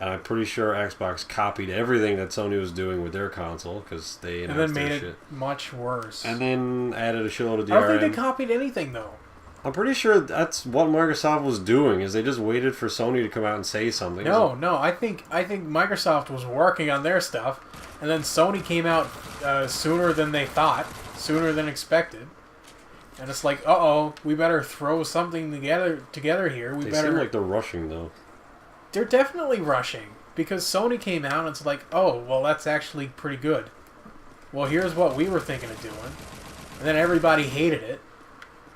And I'm pretty sure Xbox copied everything that Sony was doing with their console, because they announced and then made their it shit much worse. and then added a shitload of DRM. I don't think they copied anything though. I'm pretty sure that's what Microsoft was doing, is they just waited for Sony to come out and say something. No, I think Microsoft was working on their stuff, and then Sony came out sooner than they thought, sooner than expected. And it's like, we better throw something together here. They seem like they're rushing, though. They're definitely rushing, because Sony came out and it's like, that's actually pretty good. Well, here's what we were thinking of doing. And then everybody hated it.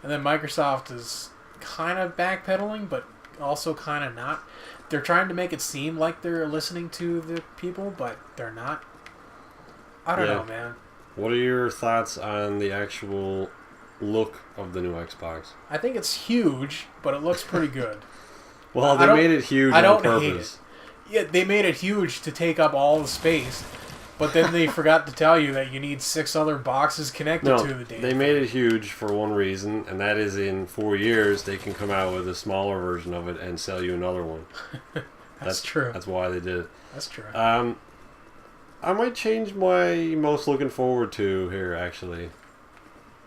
And then Microsoft is kind of backpedaling, but also kind of not. They're trying to make it seem like they're listening to the people, but they're not. I don't know, man. What are your thoughts on the actual look of the new Xbox? I think it's huge, but it looks pretty good. Well, they made it huge on purpose. Hate it. Yeah, they made it huge to take up all the space, but then they forgot to tell you that you need 6 other boxes connected to the damn they made it huge for one reason, and that is in 4 years they can come out with a smaller version of it and sell you another one. That's true. That's why they did it. That's true. I might change my most looking forward to here, actually,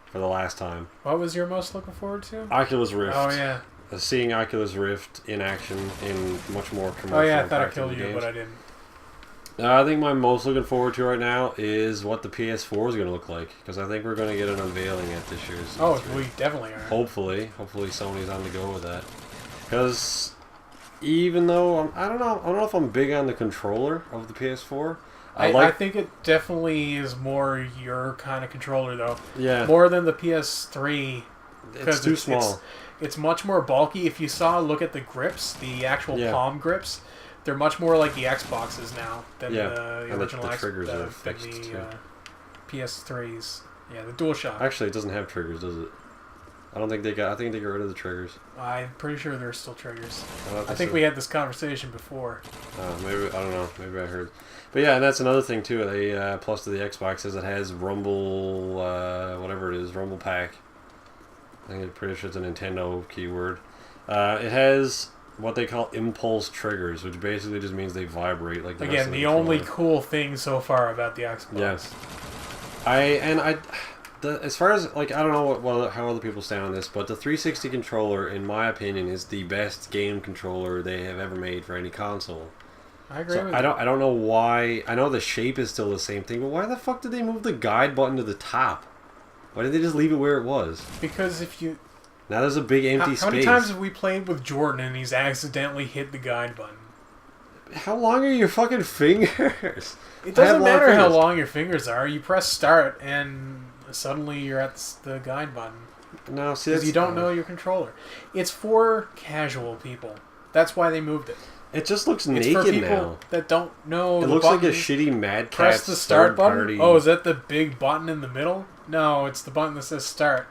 for the last time. What was your most looking forward to? Oculus Rift. Oh, yeah. Seeing Oculus Rift in action in much more commercial. Oh, yeah, I thought I killed you, but I didn't. I think my most looking forward to right now is what the PS4 is going to look like, because I think we're going to get an unveiling at this year's E3. Oh, we definitely are. Hopefully Sony's on the go with that. Because even though I don't know if I'm big on the controller of the PS4. I think it definitely is more your kind of controller, though. Yeah. More than the PS3. It's too small. It's much more bulky. If you look at the grips, the actual palm grips, they're much more like the Xboxes now than the original the triggers are fixed too. PS3s. Yeah, the DualShock. Actually, it doesn't have triggers, does it? I think they got rid of the triggers. I'm pretty sure there's still triggers. I think we had this conversation before. Maybe, I don't know. Maybe I heard. But yeah, and that's another thing too. They plus to the Xbox is it has Rumble, whatever it is, Rumble Pack. I think I'm pretty sure it's a Nintendo keyword. It has what they call impulse triggers, which basically just means they vibrate like the rest Again, of the only cool thing so far about the Xbox. Yes. As far as, like, I don't know how other people stand on this, but the 360 controller, in my opinion, is the best game controller they have ever made for any console. I agree with you. I don't know why. I know the shape is still the same thing, but why the fuck did they move the guide button to the top? Why didn't they just leave it where it was? Because if you... Now there's a big empty space. How many times have we played with Jordan and he's accidentally hit the guide button? How long are your fucking fingers? It doesn't matter how long your fingers are. You press start and suddenly you're at the guide button. No, see, because you don't know your controller. It's for casual people. That's why they moved it. It just looks it's naked for people now. That don't know. It looks like a shitty Mad Catz press the start button. Party. Oh, is that the big button in the middle? No, it's the button that says start.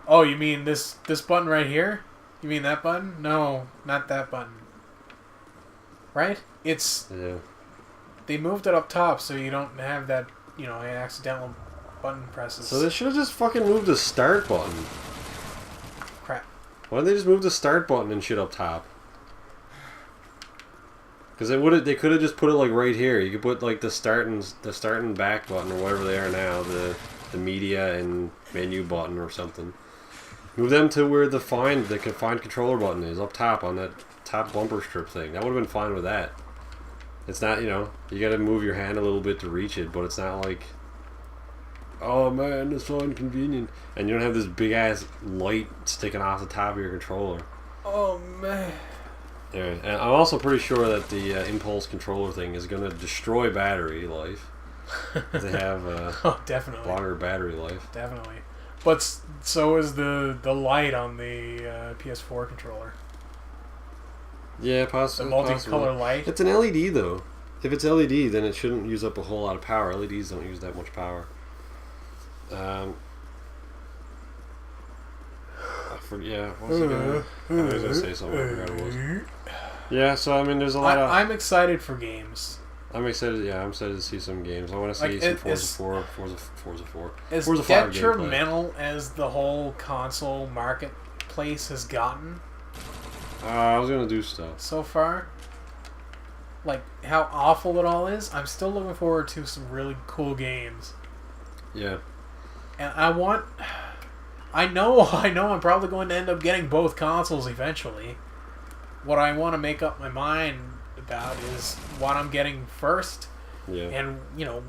Oh, you mean this button right here? You mean that button? No, not that button. Right? It's... Yeah. They moved it up top so you don't have that, accidental button presses. So they should have just fucking moved the start button. Crap. Why didn't they just move the start button and shit up top? Because they could have just put it like right here. You could put like the start and back button or whatever they are now, the media and menu button or something. Move them to where the find controller button is up top on that top bumper strip thing. That would have been fine with that. It's not, you got to move your hand a little bit to reach it, but it's not like, oh man, it's so inconvenient. And you don't have this big ass light sticking off the top of your controller. Oh man. Yeah, and I'm also pretty sure that the impulse controller thing is going to destroy battery life. They have definitely longer battery life. Definitely. But so is the light on the PS4 controller. Yeah, possibly. The multicolor light. It's an LED though. If it's LED, then it shouldn't use up a whole lot of power. LEDs don't use that much power. What was I was gonna say something. I forgot what it was. Yeah, so I mean, there's a lot of. I'm excited for games. I'm excited. Yeah, I'm excited to see some games. I want to see some Forza 4, Forza 4. As Forza 5 detrimental as the whole console marketplace has gotten. I was gonna do stuff so far. Like how awful it all is. I'm still looking forward to some really cool games. Yeah. And I know I'm probably going to end up getting both consoles eventually. What I want to make up my mind about is what I'm getting first. Yeah. And,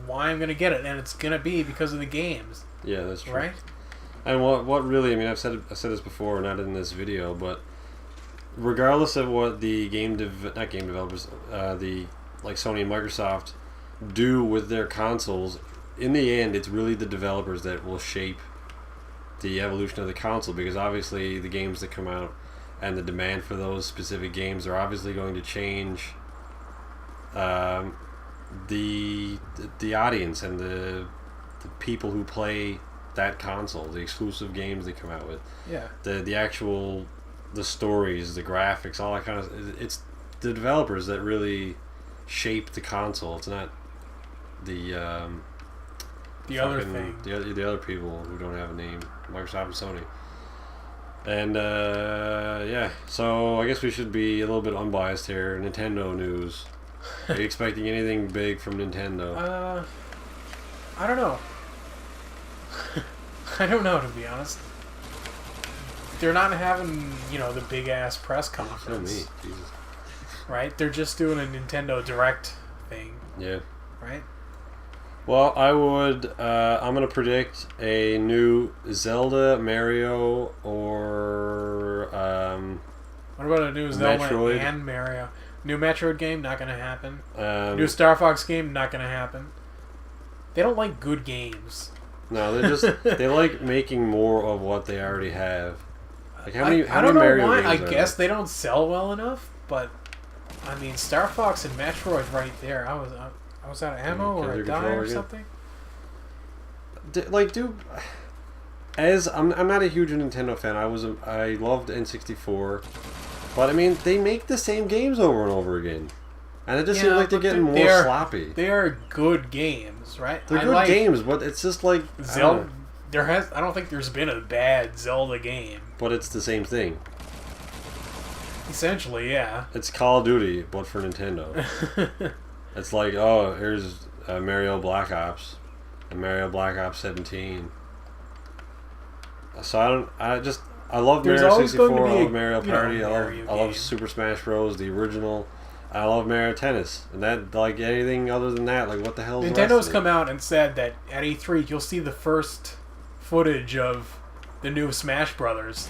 why I'm going to get it. And it's going to be because of the games. Yeah, that's true. Right? And what really, I mean, I've said this before, not in this video, but regardless of what the not game developers, the like Sony and Microsoft do with their consoles, in the end, it's really the developers that will shape the evolution of the console, because obviously the games that come out and the demand for those specific games are obviously going to change the audience and the people who play that console, the exclusive games they come out with. Yeah. The actual the stories, the graphics, all that kind of. It's the developers that really shape the console. It's not the other thing. The other people who don't have a name, Microsoft and Sony. And yeah, so I guess we should be a little bit unbiased here. Nintendo news. Are you expecting anything big from Nintendo? I don't know. I don't know, to be honest. They're not having, the big ass press conference. Me, Jesus. Right? They're just doing a Nintendo Direct thing. Yeah. Right? Well, I'm going to predict a new Zelda, Mario, or what about a new Zelda Metroid? And Mario? New Metroid game, not going to happen. New Star Fox game, not going to happen. They don't like good games. No, they like making more of what they already have. Like how many I don't know Mario why. games I are guess there? they don't sell well enough, but I mean, Star Fox and Metroid right there. I was out of ammo or I died or something. I'm not a huge Nintendo fan. I loved N64, but I mean they make the same games over and over again, and it just seems like they're getting more sloppy. They are good games, right? They're good games, but it's just like Zelda. I don't think there's been a bad Zelda game. But it's the same thing. Essentially, yeah. It's Call of Duty, but for Nintendo. It's like, oh, here's Mario Black Ops and Mario Black Ops 17. So I love There's Mario always going 64. to be I love Mario Party. Mario I love game. Super Smash Bros. The original. I love Mario Tennis. And that, like, anything other than that, like, what the hell is the rest Nintendo's of it? come out and said that at E3 you'll see the first footage of the new Smash Brothers.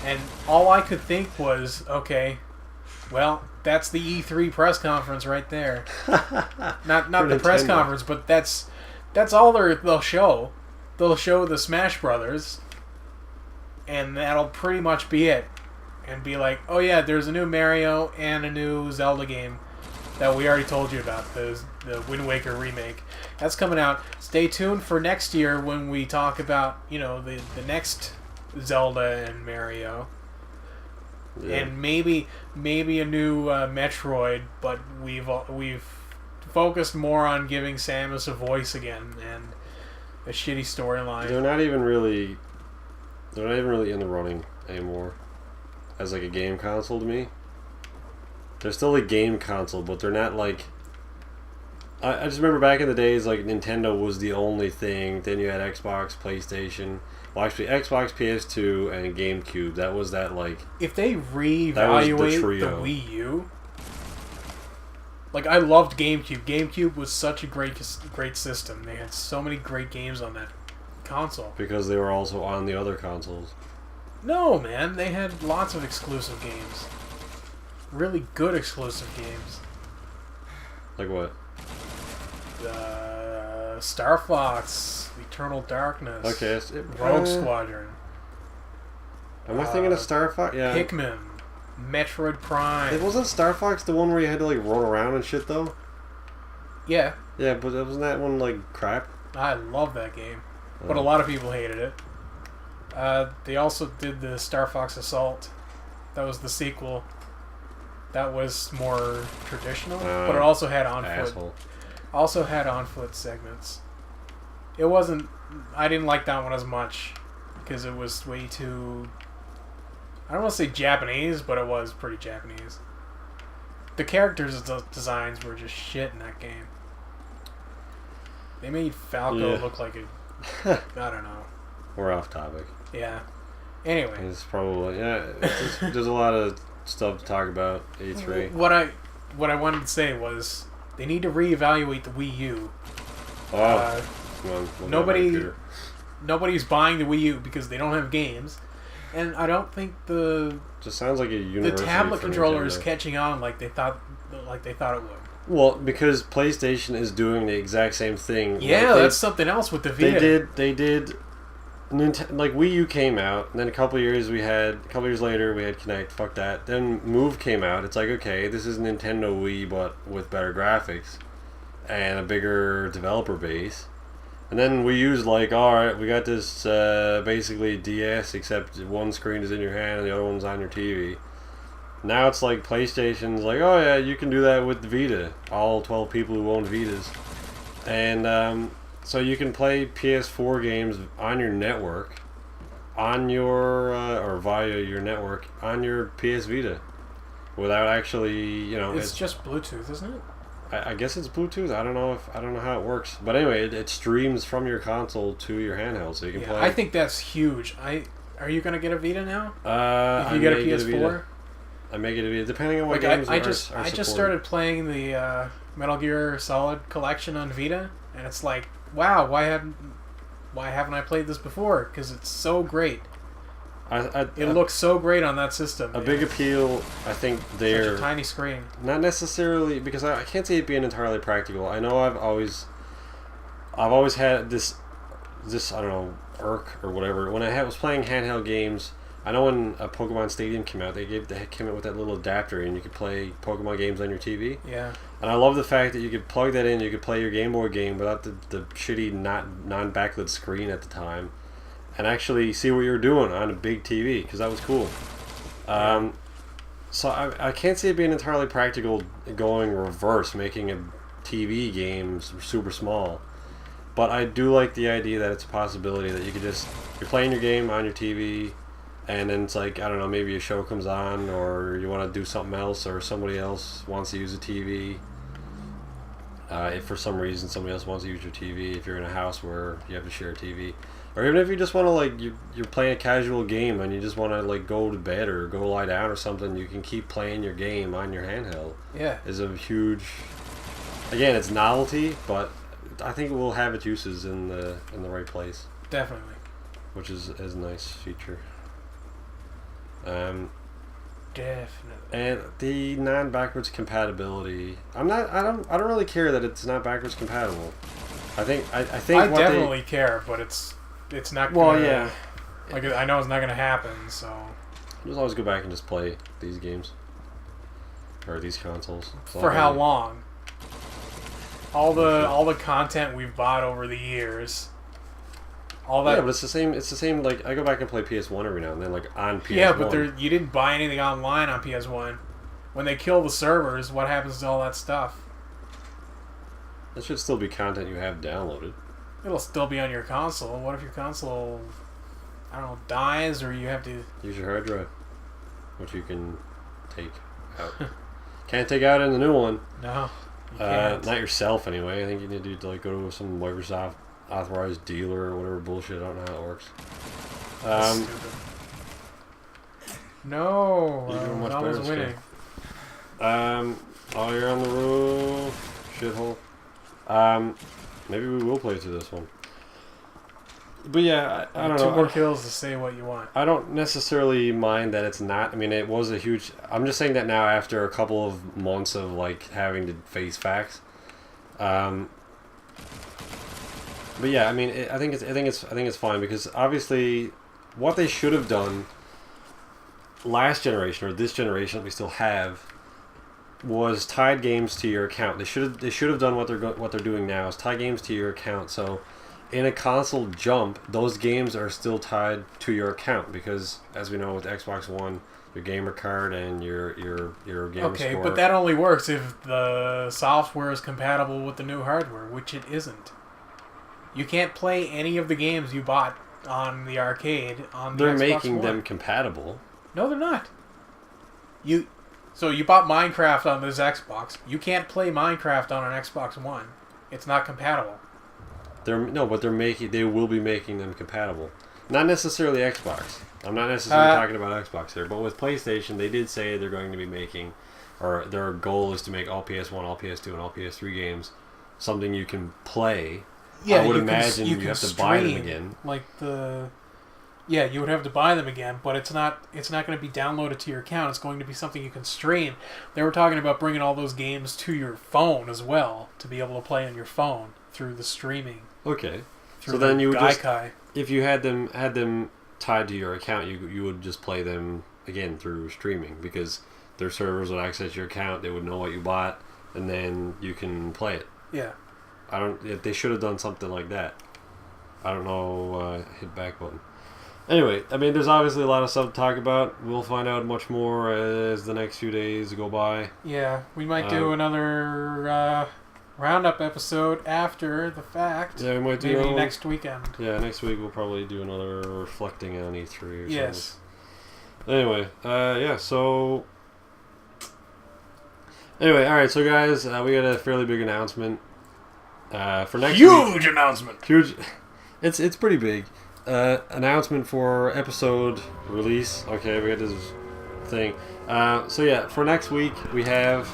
And all I could think was, okay, well, that's the E3 press conference right there. Not the press Nintendo. conference, but that's all they'll show. They'll show the Smash Brothers, and that'll pretty much be it. And be like, oh yeah, there's a new Mario and a new Zelda game that we already told you about, the Wind Waker remake. That's coming out. Stay tuned for next year when we talk about, the next Zelda and Mario. Yeah. And maybe a new Metroid, but we've focused more on giving Samus a voice again and a shitty storyline. They're not even really in the running anymore as like a game console to me. They're still a game console, but they're not like. I just remember back in the days, like Nintendo was the only thing. Then you had Xbox, PlayStation. Well, actually, Xbox, PS2, and GameCube. That was that like. If they That was the reevaluate the trio. Wii U, like I loved GameCube. GameCube was such a great system. They had so many great games on that console. Because they were also on the other consoles. No, man, they had lots of exclusive games. Really good exclusive games. Like what? Star Fox, Eternal Darkness, Okay. Rogue Squadron, Am I thinking of Star Fox? Yeah. Pikmin, Metroid Prime. It wasn't Star Fox the one where you had to like run around and shit though? Yeah, Yeah, but wasn't that one like crap? I love that game, but a lot of people hated it. They also did the Star Fox Assault. That was the sequel. That was more traditional, but it also had on-foot. Asshole. Also had on-foot segments. It wasn't. I didn't like that one as much because it was way too. I don't want to say Japanese, but it was pretty Japanese. The characters' designs were just shit in that game. They made Falco look like a. I don't know. We're off topic. Yeah. Anyway. It's probably there's a lot of stuff to talk about. E3. What I wanted to say was they need to reevaluate the Wii U. Come on, look at my computer. Nobody's buying the Wii U because they don't have games, and I don't think the Just sounds like a university. tablet for controller is Nintendo. catching on like they thought it would. Well, because PlayStation is doing the exact same thing. Yeah, Like, that's something else with the Vita. They did. Like Wii U came out, and then a couple years later we had Kinect. Fuck that. Then Move came out. It's like, okay, this is Nintendo Wii, but with better graphics and a bigger developer base. And then Wii U's like, all right, we got this basically DS, except one screen is in your hand and the other one's on your TV. Now it's like PlayStation's like, oh yeah, you can do that with the Vita. All 12 people who own Vitas, and so you can play PS4 games on your network, on your or via your network on your PS Vita, without actually, It's just Bluetooth, isn't it? I guess it's Bluetooth. I don't know how it works, but anyway, it streams from your console to your handheld, so you can play. I think that's huge. Are you gonna get a Vita now? If you I get a may PS4, Vita. I may get a Vita, depending on what like games I are just supported. started playing the Metal Gear Solid collection on Vita, and it's like, wow, why haven't I played this before? Because it's so great. It looks so great on that system. A big appeal, I think, Such there. a tiny screen. Not necessarily because I can't see it being entirely practical. I know I've always had this I don't know, irk or whatever. When I was playing handheld games, I know when Pokemon Stadium came out, they came out with that little adapter, and you could play Pokemon games on your TV. Yeah. And I love the fact that you could plug that in, you could play your Game Boy game without the shitty non-backlit screen at the time, and actually see what you were doing on a big TV, because that was cool. So I can't see it being entirely practical going reverse, making a TV game super small. But I do like the idea that it's a possibility that you could you're playing your game on your TV, and then it's like, I don't know, maybe a show comes on, or you want to do something else, or somebody else wants to use a TV. If for some reason somebody else wants to use your TV, if you're in a house where you have to share a TV, or even if you just want to, like, you're playing a casual game and you just want to, like, go to bed or go lie down or something, you can keep playing your game on your handheld. Yeah. Is a huge, again, it's novelty, but I think it will have its uses in the right place. Definitely. Which is a nice feature. Definitely. And the non-backwards compatibility, I don't really care that it's not backwards compatible. I think I definitely care, but it's not gonna, well, yeah. Like, I know it's not gonna happen, so Just always go back and just play these games. Or these consoles. For how long? All the content we've bought over the years. All that. Yeah, but it's the same. Like, I go back and play PS1 every now and then, like on PS1. Yeah, but you didn't buy anything online on PS1. When they kill the servers, what happens to all that stuff? That should still be content you have downloaded. It'll still be on your console. What if your console, I don't know, dies, or you have to use your hard drive, which you can take out. Can't take out in the new one. No, you can't. Not yourself anyway. I think you need to like go to some Microsoft authorized dealer or whatever bullshit. I don't know how it works. No, you're doing much I was better winning. Oh, you're on the roof, shithole. Maybe we will play through this one. But yeah, I don't know. 2 more kills to say what you want. I don't necessarily mind that it's not. I mean, it was a huge. I'm just saying that now after a couple of months of like having to face facts. But yeah, I mean, I think it's fine because obviously, what they should have done last generation or this generation that we still have was tied games to your account. They should have done what they're doing now is tie games to your account. So in a console jump, those games are still tied to your account because, as we know with Xbox One, your gamer card and your gamer okay, score. but that only works if the software is compatible with the new hardware, which it isn't. You can't play any of the games you bought on the arcade on the Xbox One. They're making them compatible. No, they're not. So you bought Minecraft on this Xbox. You can't play Minecraft on an Xbox One. It's not compatible. They will be making them compatible. Not necessarily Xbox. I'm not necessarily talking about Xbox here, but with PlayStation, they did say they're going to be making, or their goal is to make all PS1, all PS2, and all PS3 games something you can play. Yeah, I would imagine you have to buy them again. Yeah, you would have to buy them again, but it's not going to be downloaded to your account. It's going to be something you can stream. They were talking about bringing all those games to your phone as well, to be able to play on your phone through the streaming. Okay. So then you would Gaikai. if you had them tied to your account, you would just play them again through streaming because their servers would access your account. They would know what you bought, and then you can play it. Yeah. They should have done something like that. I don't know. Hit back button. Anyway, I mean, there's obviously a lot of stuff to talk about. We'll find out much more as the next few days go by. Yeah, we might do another roundup episode after the fact. Yeah, we might do maybe next weekend. Yeah, next week we'll probably do another reflecting on E3 or yes. something. Anyway, yeah, so... Anyway, alright, so guys, we got a fairly big announcement. For next Huge week, announcement! Huge. It's pretty big. Announcement for episode release. Okay, we got this thing. So yeah, for next week we have,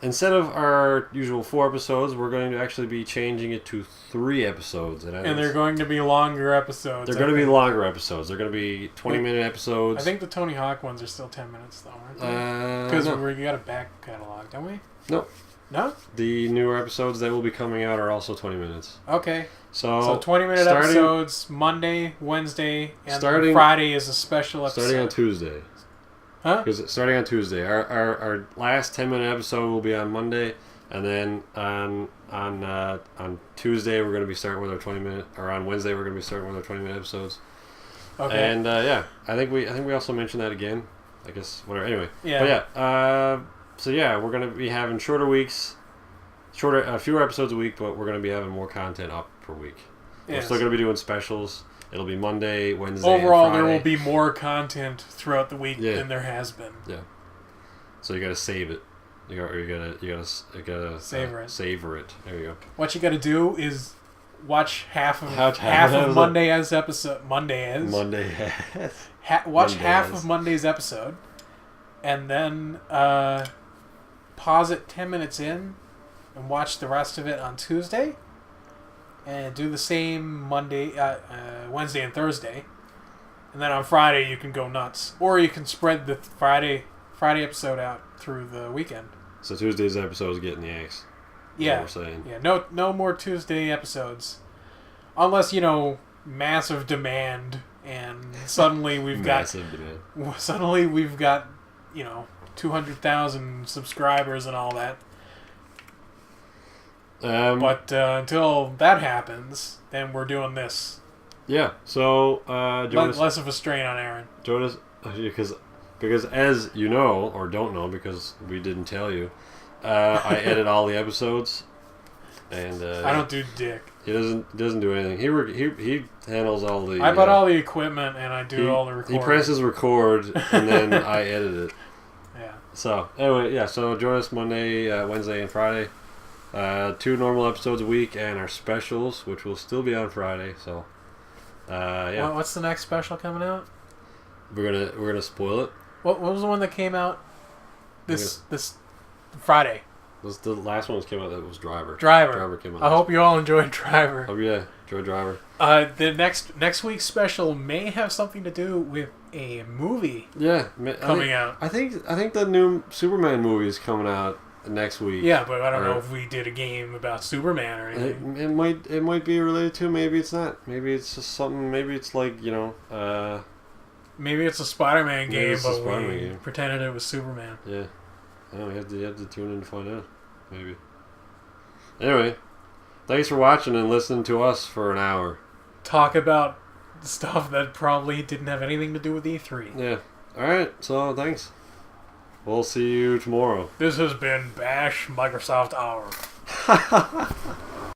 instead of our usual 4 episodes, we're going to actually be changing it to 3 episodes. And they're going to be longer episodes. They're going to be longer episodes. They're going to be 20-minute episodes. I think the Tony Hawk ones are still 10 minutes though, aren't they? Because we got a back catalog, don't we? Nope. No? The newer episodes that will be coming out are also 20 minutes. Okay. So 20-minute episodes, Monday, Wednesday, and Friday is a special episode. Starting on Tuesday. Huh? Because starting on Tuesday. Our last 10-minute episode will be on Monday, and then on Tuesday we're going to be starting with our 20-minute, or on Wednesday we're going to be starting with our 20-minute episodes. Okay. And yeah, I think we also mentioned that again. I guess whatever. Anyway. Yeah. But yeah. So yeah, we're going to be having shorter weeks, fewer episodes a week, but we're going to be having more content up per week. Yes. We're still going to be doing specials. It'll be Monday, Wednesday, Overall, and Friday. there will be more content throughout the week Yeah. than there has been. Yeah. So you gotta save it. You gotta Savor it. Savor it. There you go. What you got to do is watch half of episode. Monday's episode. Watch Monday. half has. of Monday's episode, and then pause it 10 minutes in, and watch the rest of it on Tuesday, and do the same Wednesday, and Thursday, and then on Friday you can go nuts, or you can spread the Friday episode out through the weekend. So Tuesday's episode is getting the axe. Yeah, What we're saying. yeah. No more Tuesday episodes, unless massive demand, and suddenly we've Massive demand. 200,000 subscribers and all that. But But until that happens, then we're doing this. yeah. So Less of a strain on Aaron. join us because as you know or don't know because we didn't tell you, I edit all the episodes, and I don't do dick. He doesn't do anything. He handles all the. I bought all the equipment and I do all the recording. He presses record and then I edit it. Yeah. So anyway, yeah. So join us Monday, Wednesday, and Friday. 2 normal episodes a week and our specials, which will still be on Friday. So yeah. What's the next special coming out? We're gonna spoil it. What was the one that came out this Friday? The last one that came out that was Driver. Driver came out. I hope you all enjoyed Driver. Oh yeah, Driver. The next week's special may have something to do with a movie Yeah, coming out. I think the new Superman movie is coming out next week. Yeah, but I don't know if we did a game about Superman or anything. It might be related to. Maybe it's not. Maybe it's just something. Maybe it's like Maybe it's a Spider-Man Maybe game, it's a but Spider-Man we game. pretended it was Superman. Yeah. I don't know, you have to tune in to find out. Maybe. Anyway, thanks for watching and listening to us for an hour. Talk about stuff that probably didn't have anything to do with E3. Yeah. Alright, so thanks. We'll see you tomorrow. This has been Bash Microsoft Hour.